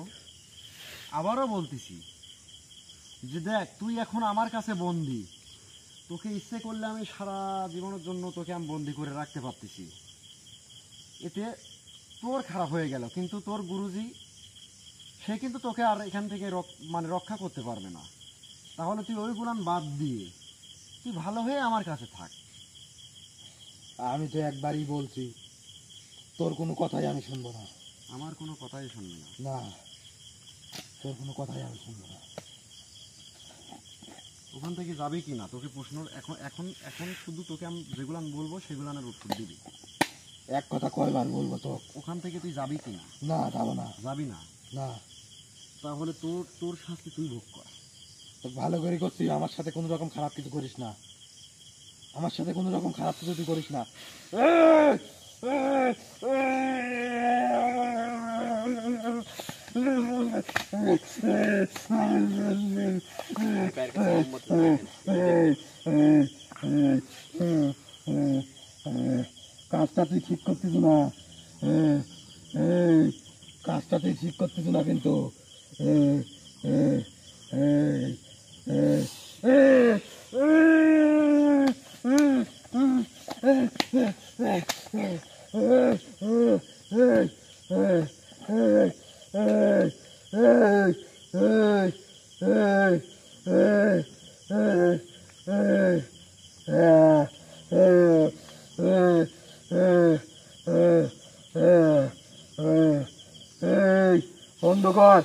আবারও বলতেছি যে দেখ, তুই এখন আমার কাছে বন্দি। তোকে ইচ্ছে করলে আমি সারা জীবনের জন্য তোকে আমি বন্দি করে রাখতে পারতেছি। এতে তোর খারাপ হয়ে গেল, কিন্তু তোর গুরুজি সে কিন্তু তোকে আর এখান থেকে মানে রক্ষা করতে পারবে না। তাহলে তুই ওইগুলান বাদ দিয়ে তুই ভালো হয়ে আমার কাছে থাক।
আমি তো একবারই বলছি, তোর কোনো কথাই আমি শুনবো না।
আমার কোনো কথাই শুনবি না।
না, তোর কোনো কথাই আমি শুনবো না।
ওখান থেকে যাবি কি না তোকে প্রশ্ন, এখন এখন এখন শুধু তোকে আমি যেগুলো আমি বলবো সেগুলানের উত্তর দিবি।
এক কথা কয়বার বলবো তো?
ওখান থেকে তুই যাবি কি না?
না, যাবো না।
যাবি না?
না।
তাহলে তোর তোর শাস্তি তুই ভোগ কর।
তো ভালো করে করছিস, আমার সাথে কোনো রকম খারাপ কিছু করিস না। আমার সাথে কোনো রকম খারাপ কিছু তুই করিস না। কাজটা তুই ঠিক করতেছ না, কাজটা তুই ঠিক করতেছ না কিন্তু। অন্ধকার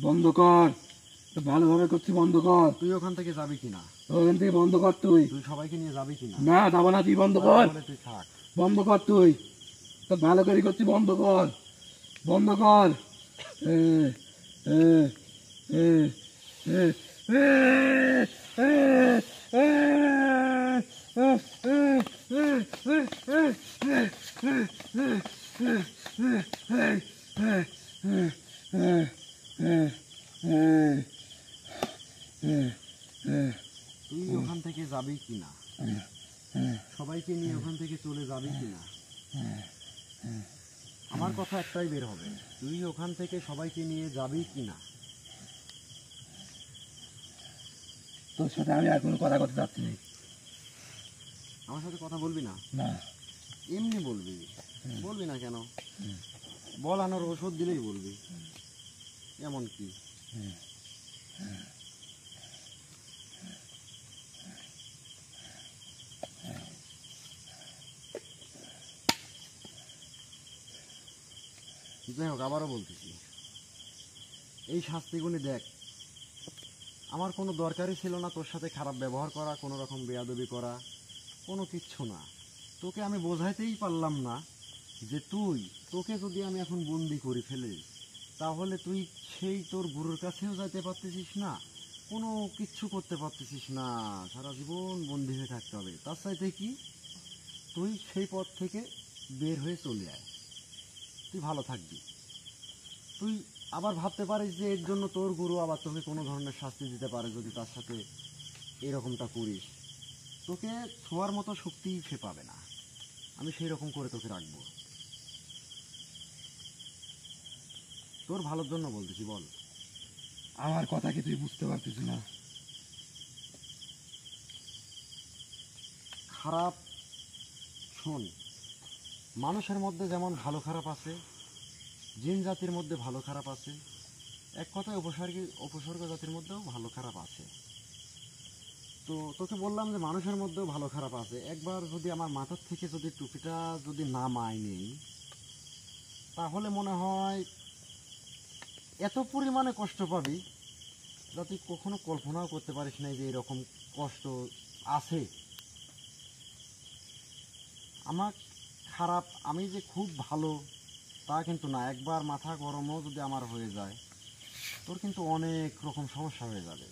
বন্ধ কর, ভালোভাবে করছি, বন্ধ কর।
তুই ওখান থেকে যাবি কি না?
ওখান থেকে বন্ধ কর তুই।
তুই সবাইকে নিয়ে যাবি কি না?
না, যাবো না, তুই বন্ধ কর,
তাহলে তুই থাক।
বন্ধ কর তুই। তো ভালো করে করছি, বন্ধ কর, বন্ধ কর।
তুই ওখান থেকে যাবি কি না? সবাইকে নিয়ে ওখান থেকে চলে যাবি কি না? আমার কথা একটাই বের হবে, তুই ওখান থেকে সবাইকে নিয়ে যাবি কি না?
তোর সাথে আমি আর কোনো কথা করতে চাচ্ছি না।
আমার সাথে কথা বলবি না?
না।
এমনি বলবি। বলবি না কেন? বলানোর ওষুধ দিলেই বলবি, এমন কি? যাই হোক, আবারও বলতেছি, এই শাস্তিগুলি দেখ, আমার কোনো দরকারই ছিল না তোর সাথে খারাপ ব্যবহার করা, কোনো রকম বেয়াদবি করা, কোনো কিচ্ছু না। তোকে আমি বোঝাইতেই পারলাম না যে তোকে যদি আমি এখন বন্দি করে ফেলি, তাহলে তুই সেই তোর গুরুর কাছেও যাইতে পারতেছিস না, কোনো কিচ্ছু করতে পারতেছিস না, সারা জীবন বন্দি হয়ে থাকতে হবে। তার চাইতে কি, তুই সেই পথ থেকে বের হয়ে চলে আয়, তুই ভালো থাকবি। তুই আবার ভাবতে পারিস যে এর জন্য তোর গুরু আবার তোকে কোনো ধরনের শাস্তি দিতে পারে যদি তার সাথে এরকমটা করিস। তোকে ছোঁয়ার মতো শক্তি সে পাবে না, আমি সেই রকম করে তোকে রাখবো। তোর ভালোর জন্য বলতেছি, বল।
আমার কথা কি তুই বুঝতে পারছিস না?
খারাপ শোন, মানুষের মধ্যে যেমন ভালো খারাপ আছে, জিন জাতির মধ্যে ভালো খারাপ আছে, এক কথায় উপসর্গ জাতির মধ্যেও ভালো খারাপ আছে। তো তোকে বললাম যে মানুষের মধ্যেও ভালো খারাপ আছে। একবার যদি আমার মাথার থেকে যদি টুপিটা যদি নামাই নেই, তাহলে মনে হয় এত পরিমাণে কষ্ট পাবি যা তুই কখনো কল্পনাও করতে পারিস না যে এরকম কষ্ট আছে। আমার খারাপ, আমি যে খুব ভালো তা কিন্তু না। একবার মাথা গরমও যদি আমার হয়ে যায়, তোর কিন্তু অনেক রকম সমস্যা হয়ে যাবে।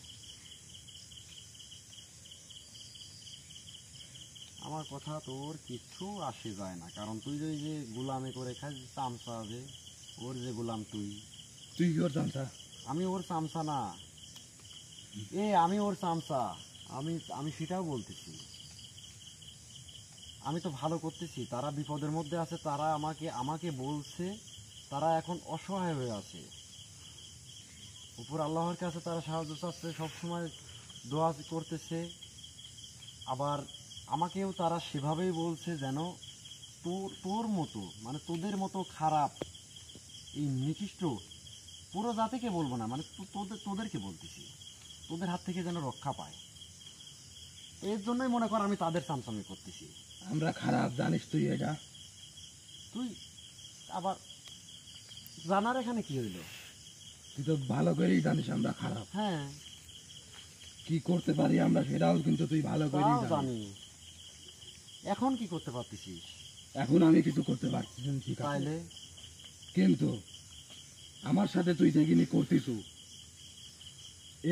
আমার কথা তোর কিচ্ছু আসে যায় না, কারণ তুই যে গোলামি করে খাস, চামচা যে ওর যে গোলাম তুই।
তুই কি করতাম তা?
আমি ওর চামচা না, আমি ওর চামচা। আমি সেটাও বলতেছি। আমি তো ভালো করতেছি, তারা বিপদের মধ্যে আছে, তারা আমাকে বলছে, তারা এখন অসহায় হয়ে আছে। উপর আল্লাহর কাছে তারা সাহায্য চাচ্ছে, সবসময় দোয়া করতেছে। আবার আমাকেও তারা সেভাবেই বলছে যেন তোর মতো, মানে তোদের মতো খারাপ এই নিকৃষ্ট পুরো জাতিকে বলবো না, মানে তোদেরকে বলতেছি, তোদের হাত থেকে যেন রক্ষা পায়। এর জন্যই মনে কর আমি তাদের চামচামি করতেছি।
আমরা খারাপ জানিস তুই এটা?
তুই আবার জানার এখানে কি হইল?
তুই তো ভালো করেই জানিস আমরা খারাপ।
হ্যাঁ,
কি করতে পারি আমরা সেটাও কিন্তু তুই ভালো করেই
তাও
জানিস।
জানি। এখন কি করতে পারতেছিস?
এখন আমি কিছু করতে পারছি না, ঠিক আছে,
তাইলে
কিন্তু আমার সাথে তুই যেগুলি করতিস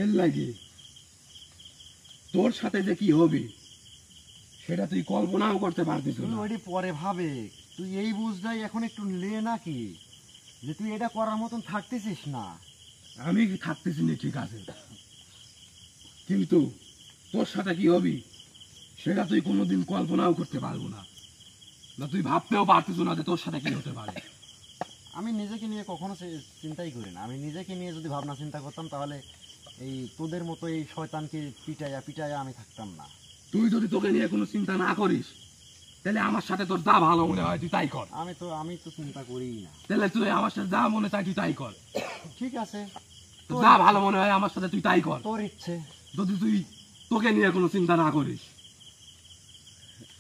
এর লাগে তোর সাথে যে কি হবে সেটা তুই কল্পনাও করতে পারতিস
তুই
না।
ওইটি পরে ভাবে, তুই এই বুঝটাই এখন একটু লে নাকি যে তুই এটা করার মতন থাকতেছিস না।
আমি থাকতেছি না, ঠিক আছে, কিন্তু তোর সাথে কি হবি সেটা তুই কোনোদিন কল্পনাও করতে পারবো না, না তুই ভাবতেও পারতিস না যে তোর সাথে কি হতে পারে।
আমি নিজেকে নিয়ে কখনো চিন্তাই করি না। আমি নিজেকে নিয়ে যদি ভাবনা চিন্তা করতাম, তাহলে এই তোদের মতো এই শয়তানকে পিটাইয়া আমি থাকতাম না।
তুই যদি তোকে নিয়ে কোনো চিন্তা না করিস তাহলে আমার সাথে তোর যা ভালো মনে হয় তুই তাই কর।
আমি তো চিন্তা করিই না।
তাহলে তুই আমার সাথে যা মনে চাই তুই তাই কর।
ঠিক আছে,
তোর যা ভালো মনে হয় আমার সাথে তুই তাই কর,
তোর ইচ্ছে।
যদি তুই তোকে নিয়ে কোনো চিন্তা না করিস।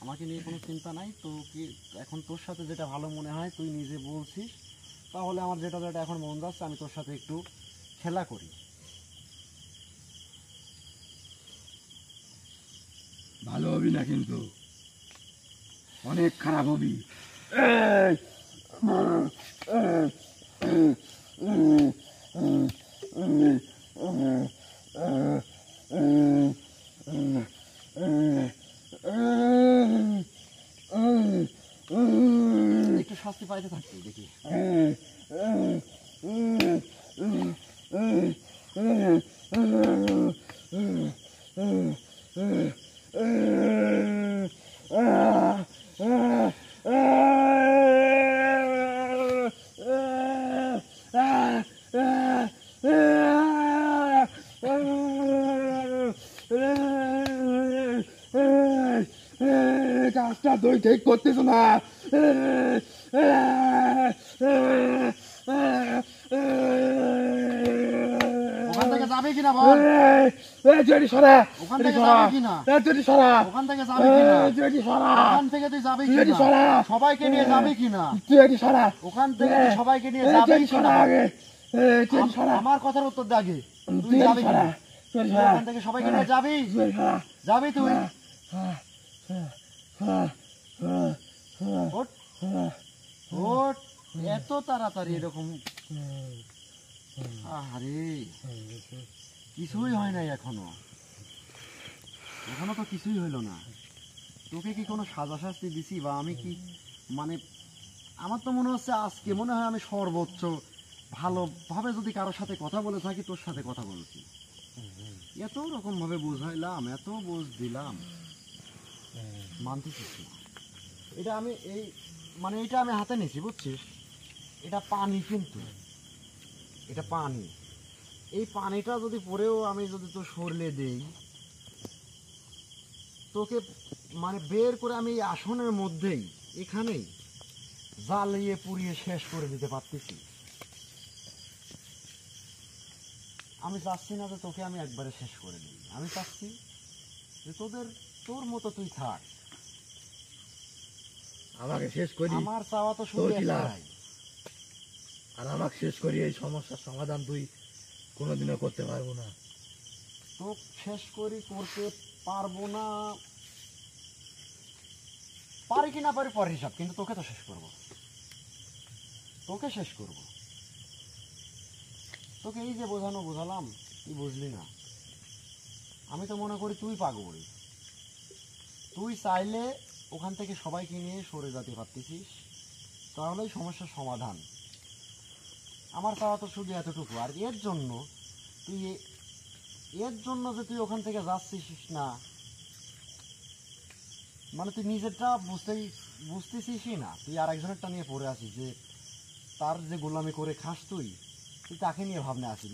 আমাকে নিয়ে কোনো চিন্তা নাই। তোকে এখন তোর সাথে যেটা ভালো মনে হয় তুই নিজে বলছিস, তাহলে আমার যেটা এখন মন যাচ্ছে আমি তোর সাথে একটু খেলা করি।
ভালো হবি না, কিন্তু অনেক খারাপ হবি।
একটু শাস্তি পাইতে থাকছি দেখি।
কাজটা তুই ঠিক করতেছ না।
ওখান থেকে যাবে কিনা বল? ওখান থেকে যাবে কিনা? ওখান থেকে যাবে কিনা? ওখান থেকে তুই যাবি কিনা? সবাইকে নিয়ে যাবি কিনা? ওখান থেকে তুই সবাইকে নিয়ে যাবি কিনা? আমার কথার উত্তর দে আগে। তুই যাবি কিনা? তুই ওখান থেকে সবাইকে নিয়ে যাবি? যাবি তুই? ওঠ, ওঠ, এত তাড়াতাড়ি এরকম? আরে কিছুই হয় নাই এখনো তো কিছুই হইলো না। তোকে কি কোনো সাজা শাস্তি দিছি, বা আমি কি, মানে আমার তো মনে হচ্ছে আজকে মনে হয় আমি সর্বোচ্চ ভালোভাবে যদি কারোর সাথে কথা বলে থাকি, তোর সাথে কথা বলছি। এত রকম ভাবে বুঝাইলাম, এত বোঝ দিলাম, মানতেছিস না। এটা আমি এটা আমি হাতে নিছি, বুঝছিস? এটা পানি, কিন্তু এটা পানি। এই পানিটা যদি পরেও আমি যদি তোর শরীরে দেই, তোকে বের করে আমি এই আসনের মধ্যেই এখানেই জ্বালিয়ে পুড়িয়ে শেষ করে দিতে পারতেছি। আমি চাচ্ছি না যে তোকে আমি একবারে শেষ করে দিই। আমি চাচ্ছি যে তোর মতো তুই থাক।
আমাকে শেষ করি,
আমার চাওয়া তো শুধু
তোর কি লাভ?
একটাই।
আর আমাকে শেষ করি এই সমস্যার সমাধান তুই কোনোদিনও করতে পারবো না।
তো শেষ করতে পারবো না, পারি কি না পারি পরে হিসাব, কিন্তু তোকে তো শেষ করব, তোকে শেষ করব। তোকে এই যে বোঝালাম, তুই বুঝলি না। আমি তো মনে করি তুই পাগল। তুই চাইলে ওখান থেকে সবাইকে নিয়ে সরে যেতে পারতেছিস, তাহলেই সমস্যার সমাধান। আমার চাওয়া তো শুধু এতটুকু। আর এর জন্য যে তুই ওখান থেকে যাচ্ছিস না, মানে তুই নিজেরটা বুঝতেছিসই না। তুই আর একজনেরটা নিয়ে পড়ে আছিস, যে তার যে গোলামি করে খাস তুই তাকে নিয়ে ভাবনা আছিস।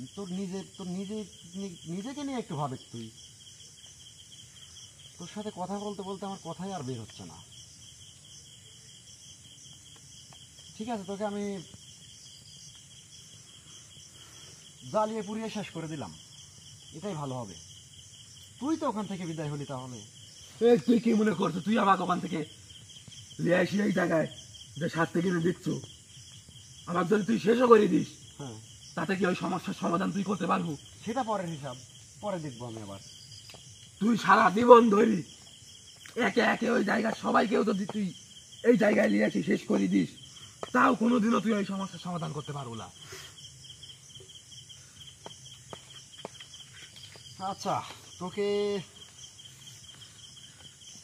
নিজেকে নিয়ে একটু ভাবে। তোর সাথে কথা বলতে বলতে আমার কথাই আর বের হচ্ছে না। ঠিক আছে, তোকে আমি জ্বালিয়ে পুড়িয়ে শেষ করে দিলাম, এটাই ভালো হবে। তুই তো ওখান থেকে বিদায় হলি তাহলে।
এই তুই কি মনে করছো তুই আমাকে ওখান থেকে নিয়ে আসি এই জায়গায় যে শাস্তি কিনে দিচ্ছ, আমার যদি তুই শেষও করে দিস,
হ্যাঁ,
তাতে কি ওই সমস্যার সমাধান তুই করতে পারবো?
সেটা পরের হিসাব, পরে দেখবো আমি আবার।
তুই সারা জীবন ধরি একে একে ওই জায়গার সবাইকেও যদি তুই এই জায়গায় নিয়ে আসি শেষ করে দিস, তাও কোনোদিনও তুই ওই সমস্যার সমাধান করতে পারবো না।
আচ্ছা,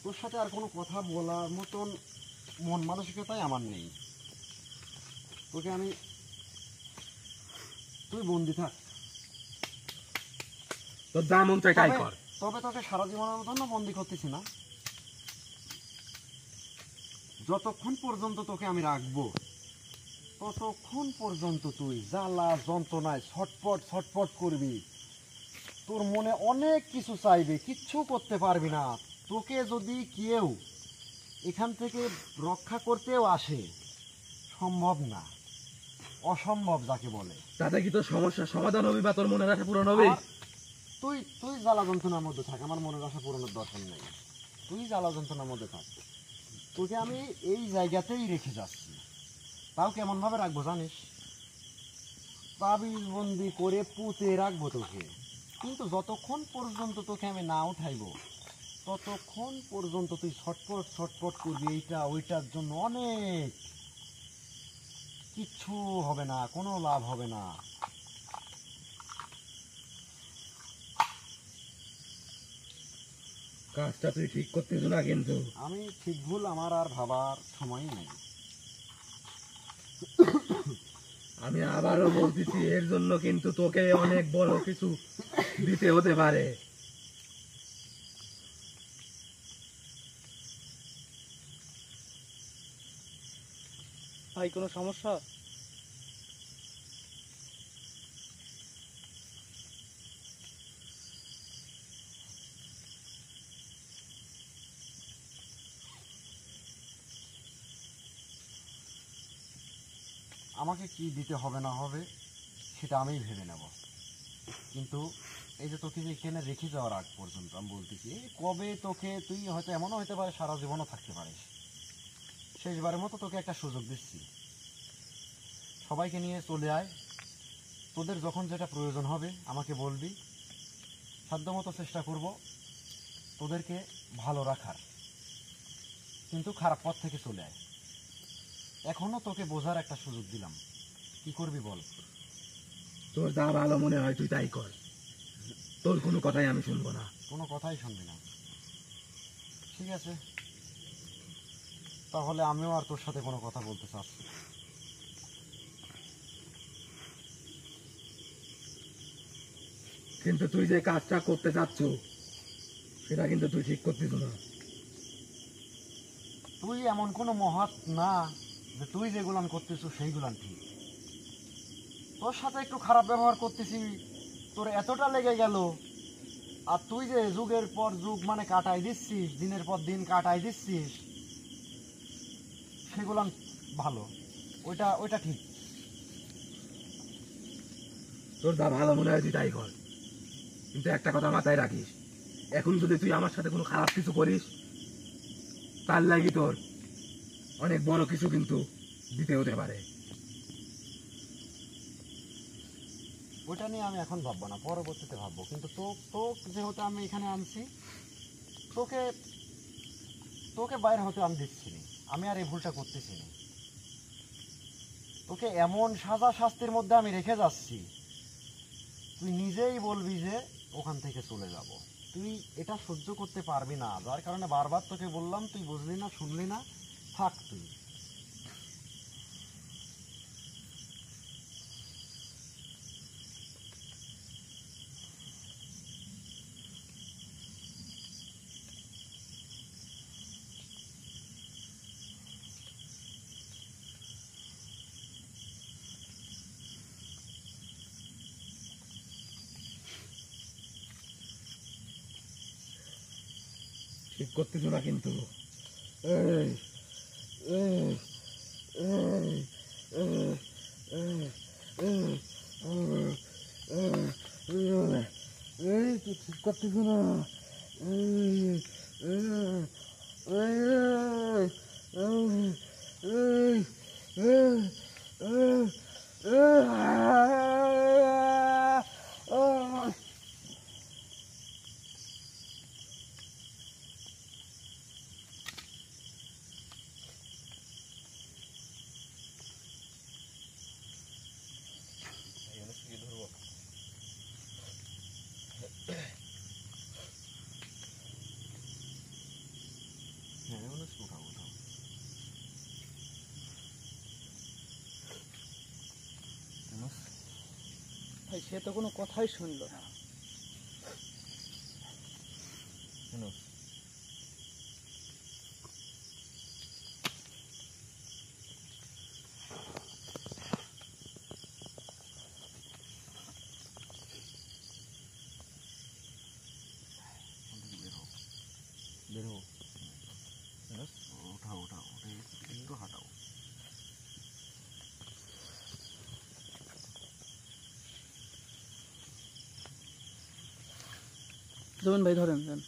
তোর সাথে আর কোনো কথা বলার মতন মন মানসিকতাই আমার নেই। তুই বন্দি থাক।
তোর যা মন চাই তাই
তবে
কর।
তবে তোকে সারা জীবনের মতন বন্দি করতেছি না। যতক্ষণ পর্যন্ত তোকে আমি রাখবো, ততক্ষণ পর্যন্ত তুই জ্বালা যন্ত্রণায় ছটপট করবি। তোর মনে অনেক কিছু চাইবে, কিচ্ছু করতে পারবি না। তোকে যদি কেউ এখান থেকে রক্ষা করতেও আসে, সম্ভব না, অসম্ভব যাকে বলে।
তাতে কি তোর সমস্যার সমাধান হবে বা তোর মনের আশা পূরণ হবে?
আর তুই জ্বালা যন্ত্রণার মধ্যে থাক, আমার মনের আশা পূরণের দরকার নেই। তুই জ্বালা যন্ত্রণার মধ্যে থাক। তোকে আমি এই জায়গাতেই রেখে যাচ্ছি। তাও কেমন ভাবে রাখবো জানিস? তাবিজ বন্দি করে পুঁতে রাখবো তোকে। কিন্তু যতক্ষণ পর্যন্ত তোকে আমি না উঠাইবো, ততক্ষণ পর্যন্ত তুই ছটপট করবি এইটা ওইটার জন্য। অনেক কিচ্ছু হবে না, কোনো লাভ হবে না।
কাজটা তুই ঠিক করতেছ না কিন্তু।
আমি ঠিক ভুল আমার আর ভাবার সময়ই নেই।
আমি আবারও বলতেছি, এর জন্য কিন্তু তোকে অনেক বড় কিছু দিতে হতে পারে।
ভাই কোনো সমস্যা?
আমাকে কি দিতে হবে না হবে সেটা আমিই ভেবে নেব। কিন্তু এই যে তোকে যে এখানে রেখে যাওয়ার আগ পর্যন্ত আমি বলতেছি, কবে তুই হয়তো এমনও হতে পারে সারা জীবনও থাকতে পারিস। শেষবারের মতো তোকে একটা সুযোগ দিচ্ছি, সবাইকে নিয়ে চলে আয়। তোদের যখন যেটা প্রয়োজন হবে আমাকে বলবি, সাধ্যমতো চেষ্টা করব তোদেরকে ভালো রাখার। কিন্তু খারাপ পথ থেকে চলে আয়। এখনো তোকে বোঝার একটা সুযোগ দিলাম, কি করবি বল?
তোর যা ভালো মনে হয় তুই তাই কর, তোর কোনো কথাই আমি শুনবো না।
কোনো কথাই শুনবি না? ঠিক আছে, তাহলে আমিও আর তোর সাথে কোনো কথা বলতে চাচ্ছি না।
কিন্তু তুই যে কাজটা করতে চাচ্ছ সেটা কিন্তু তুই ঠিক করতেছ না।
তুই এমন কোনো মহৎ না যে তুই যেগুলান করতেছ সেইগুলান ঠিক। তোর সাথে একটু খারাপ ব্যবহার করতেছি, তোর এতটা লেগে গেল। আর তুই যে যুগের পর যুগ মানে কাটাই দিচ্ছিস, দিনের পর দিন কাটাই দিচ্ছিস, সেগুলান ভালো, ওইটা ঠিক।
তোর যা ভালো মনে হয় তুই তাই কর, কিন্তু একটা কথা মাথায় রাখিস, এখন যদি তুই আমার সাথে কোনো খারাপ কিছু করিস, তার লাগি তোর অনেক বড় কিছু কিন্তু দিতে হতে পারে।
ওইটা নিয়ে আমি এখন ভাববো না, পরবর্তীতে ভাববো। কিন্তু তোকে যেহেতু আমি এখানে আনছি, তোকে তোকে বাইরে হতে আমি দিচ্ছি না, আমি আর এই ভুলটা করতেছি না। তোকে এমন সাজা শাস্তির মধ্যে আমি রেখে যাচ্ছি, তুই নিজেই বলবি যে ওখান থেকে চলে যাব। তুই এটা সহ্য করতে পারবি না, যার কারণে বারবার তোকে বললাম, তুই বুঝলি না, শুনলি না, থাক তুই।
ঠিক করতেছো না কিন্তু। এই এই এই এই এই তুই ঠিক করতেছো না।
ভাই সে তো কোনো কথাই শুনলো না।
বের হো, ওঠাও ওঠাও, একটু হাঁটাও।
জমিন ভাই ধরেন দেন।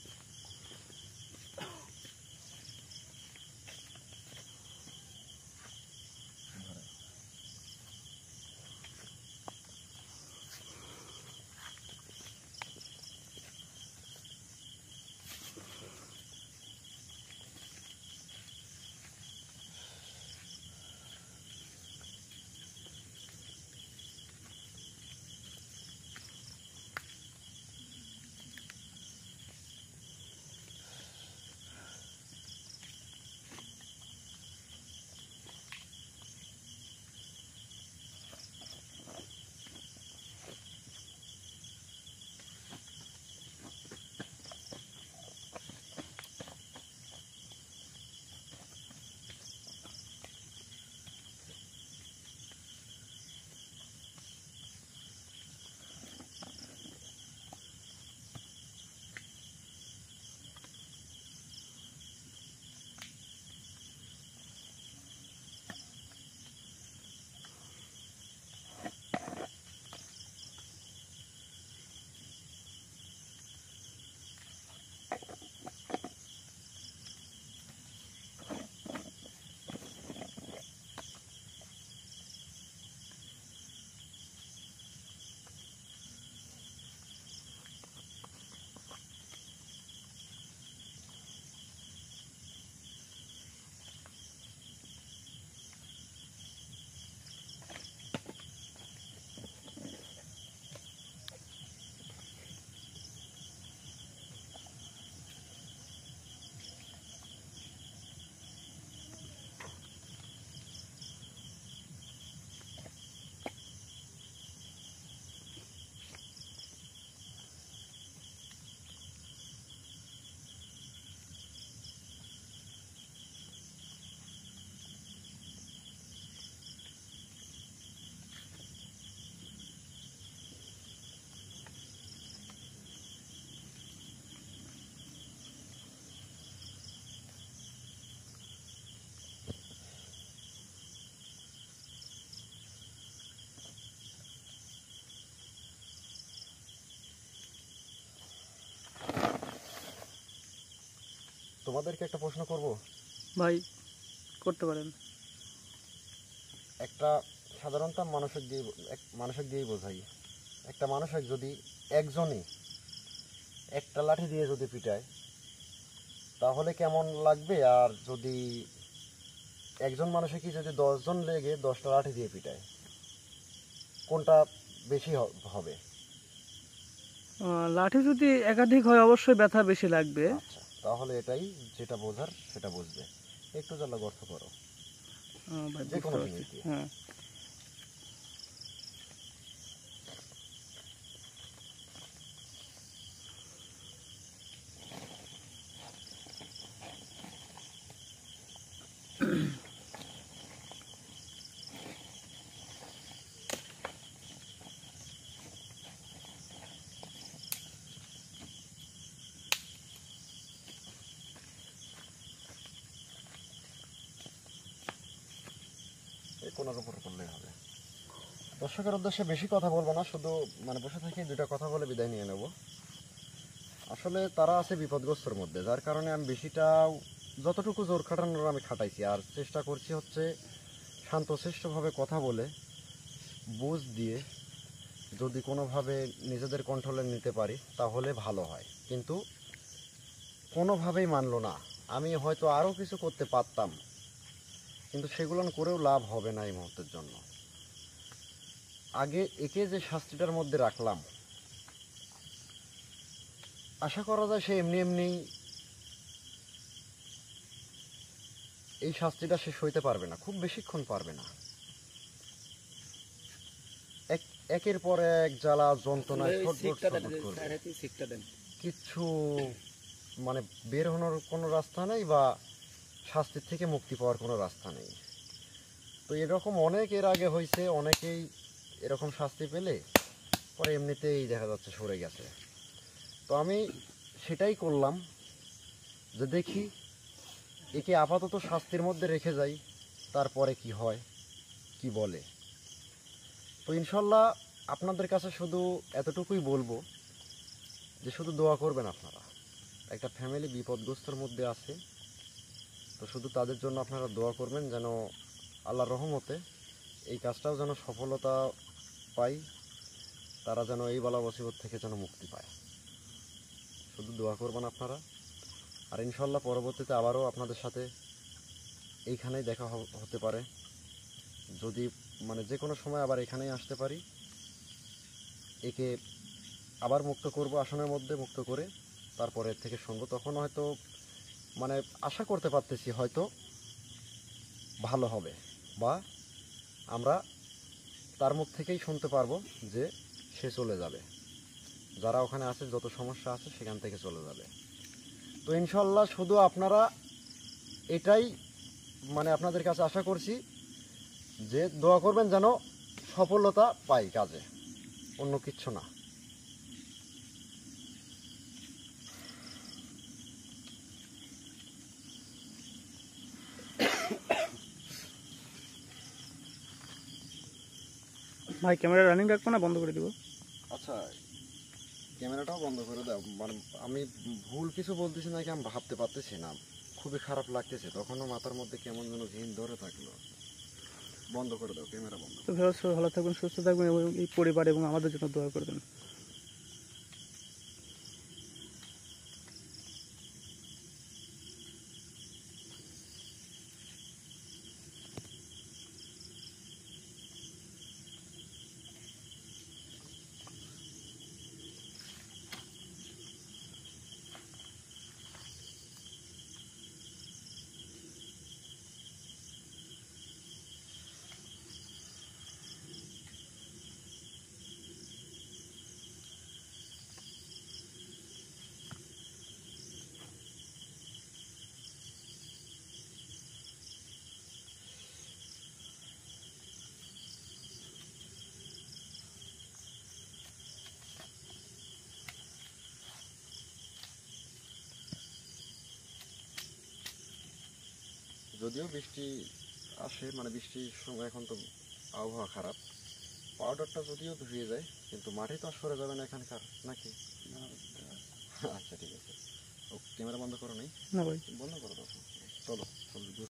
তোমাদেরকে একটা প্রশ্ন করব।
ভাই করতে পারেন।
একটা সাধারণত মানসিক দিয়েই বোঝাই। একটা মানুষের যদি একজনই একটা লাঠি দিয়ে যদি পিটায়, তাহলে কেমন লাগবে? আর যদি একজন মানুষে কি যদি 10 জন লেগে 10টা লাঠি দিয়ে পিটায়, কোনটা বেশি হবে?
লাঠি যদি একাধিক হয় অবশ্যই ব্যথা বেশি লাগবে।
আচ্ছা, তাহলে এটাই যেটা বোঝার সেটা বুঝবে। একটু জ্বালা গর্ত করো,
ভাই
যে কোনো
বুঝতে পারছি।
জিনিস দিয়ে।
হ্যাঁ,
এই কোনার উপর করলেই হবে। দর্শকের উদ্দেশ্যে বেশি কথা বলবো না, শুধু মানে বসে থেকে দুটা কথা বলে বিদায় নিয়ে নেব। আসলে তারা আছে বিপদগ্রস্তর মধ্যে, যার কারণে আমি বেশিটাও যতটুকু জোর খাটানোর আমি খাটাইছি, আর চেষ্টা করছি হচ্ছে শান্তশিষ্টভাবে কথা বলে বুঝ দিয়ে যদি কোনোভাবে নিজেদের কন্ট্রোলে নিতে পারি তাহলে ভালো হয়। কিন্তু কোনোভাবেই মানলো না। আমি হয়তো আরও কিছু করতে পারতাম, কিন্তু সেগুলো করেও লাভ হবে না এই মুহূর্তের জন্য। আগে একে যে শাস্তিটার মধ্যে রাখলাম, আশা করা যায় সে এমনি এমনি এই শাস্তিটা শেষ হইতে পারবে না, খুব বেশিক্ষণ পারবে না। একের পর এক জ্বালা যন্ত্রণায় ছটফট করবে। কিচ্ছু মানে বের হওয়ার কোনো রাস্তা নেই, বা শাস্তির থেকে মুক্তি পাওয়ার কোনো রাস্তা নেই। তো এরকম অনেক এর আগে হয়েছে, অনেকেই এরকম শাস্তি পেলে পরে এমনিতেই দেখা যাচ্ছে সরে গেছে। তো আমি সেটাই করলাম যে দেখি একে আপাতত শাস্তির মধ্যে রেখে যাই, তারপরে কি হয় কি বলে। তো ইনশাল্লাহ আপনাদের কাছে শুধু এতটুকুই বলবো যে শুধু দোয়া করবেন আপনারা। একটা ফ্যামিলি বিপদগ্রস্তর মধ্যে আছে, তো শুধু তাদের জন্য আপনারা দোয়া করবেন যেন আল্লাহর রহমতে এই কাজটাও যেন সফলতা পায়, তারা যেন এই বালা মুসিবত থেকে যেন মুক্তি পায়। শুধু দোয়া করবেন আপনারা। আর ইনশাল্লাহ পরবর্তীতে আবারও আপনাদের সাথে এইখানেই দেখা হতে পারে, যদি মানে যে কোনো সময় আবার এখানেই আসতে পারি। একে আবার মুক্ত করব, আসনের মধ্যে মুক্ত করে তারপরে এর থেকে শুনবো। তখন হয়তো মানে আশা করতে পারতেছি হয়তো ভালো হবে, বা আমরা তার মুখ থেকেই শুনতে পারবো যে সে চলে যাবে, যারা ওখানে আছে যত সমস্যা আছে সেখান থেকে চলে যাবে। তো ইনশাল্লাহ শুধু আপনারা এটাই মানে আপনাদের কাছে আশা করছি যে দোয়া করবেন যেন সফলতা পাই কাজে, অন্য কিচ্ছু না।
ভাই ক্যামেরা রানিং রাখবো না বন্ধ করে দিব?
আচ্ছা, ক্যামেরাটাও বন্ধ করে দাও। মানে আমি ভুল কিছু বলতেছি নাকি আমি ভাবতে পারতেছি না, খুবই খারাপ লাগতেছে। তখনও মাথার মধ্যে কেমন যেন ঘিন ধরে থাকলো। বন্ধ করে দাও, ক্যামেরা বন্ধ।
তো ভালো থাকবেন, সুস্থ থাকবেন এবং এই পরিবার এবং আমাদের জন্য দোয়া করবেন।
যদিও বৃষ্টি আসে, মানে বৃষ্টির সময় এখন তো আবহাওয়া খারাপ, পাউডারটা যদিও ধুয়ে যায় কিন্তু মাটি তো আর সরে যাবে না এখানকার, নাকি? আচ্ছা ঠিক আছে। ও ক্যামেরা বন্ধ করো নাই?
না ভাই।
বন্ধ করো দাও, চলো চলো।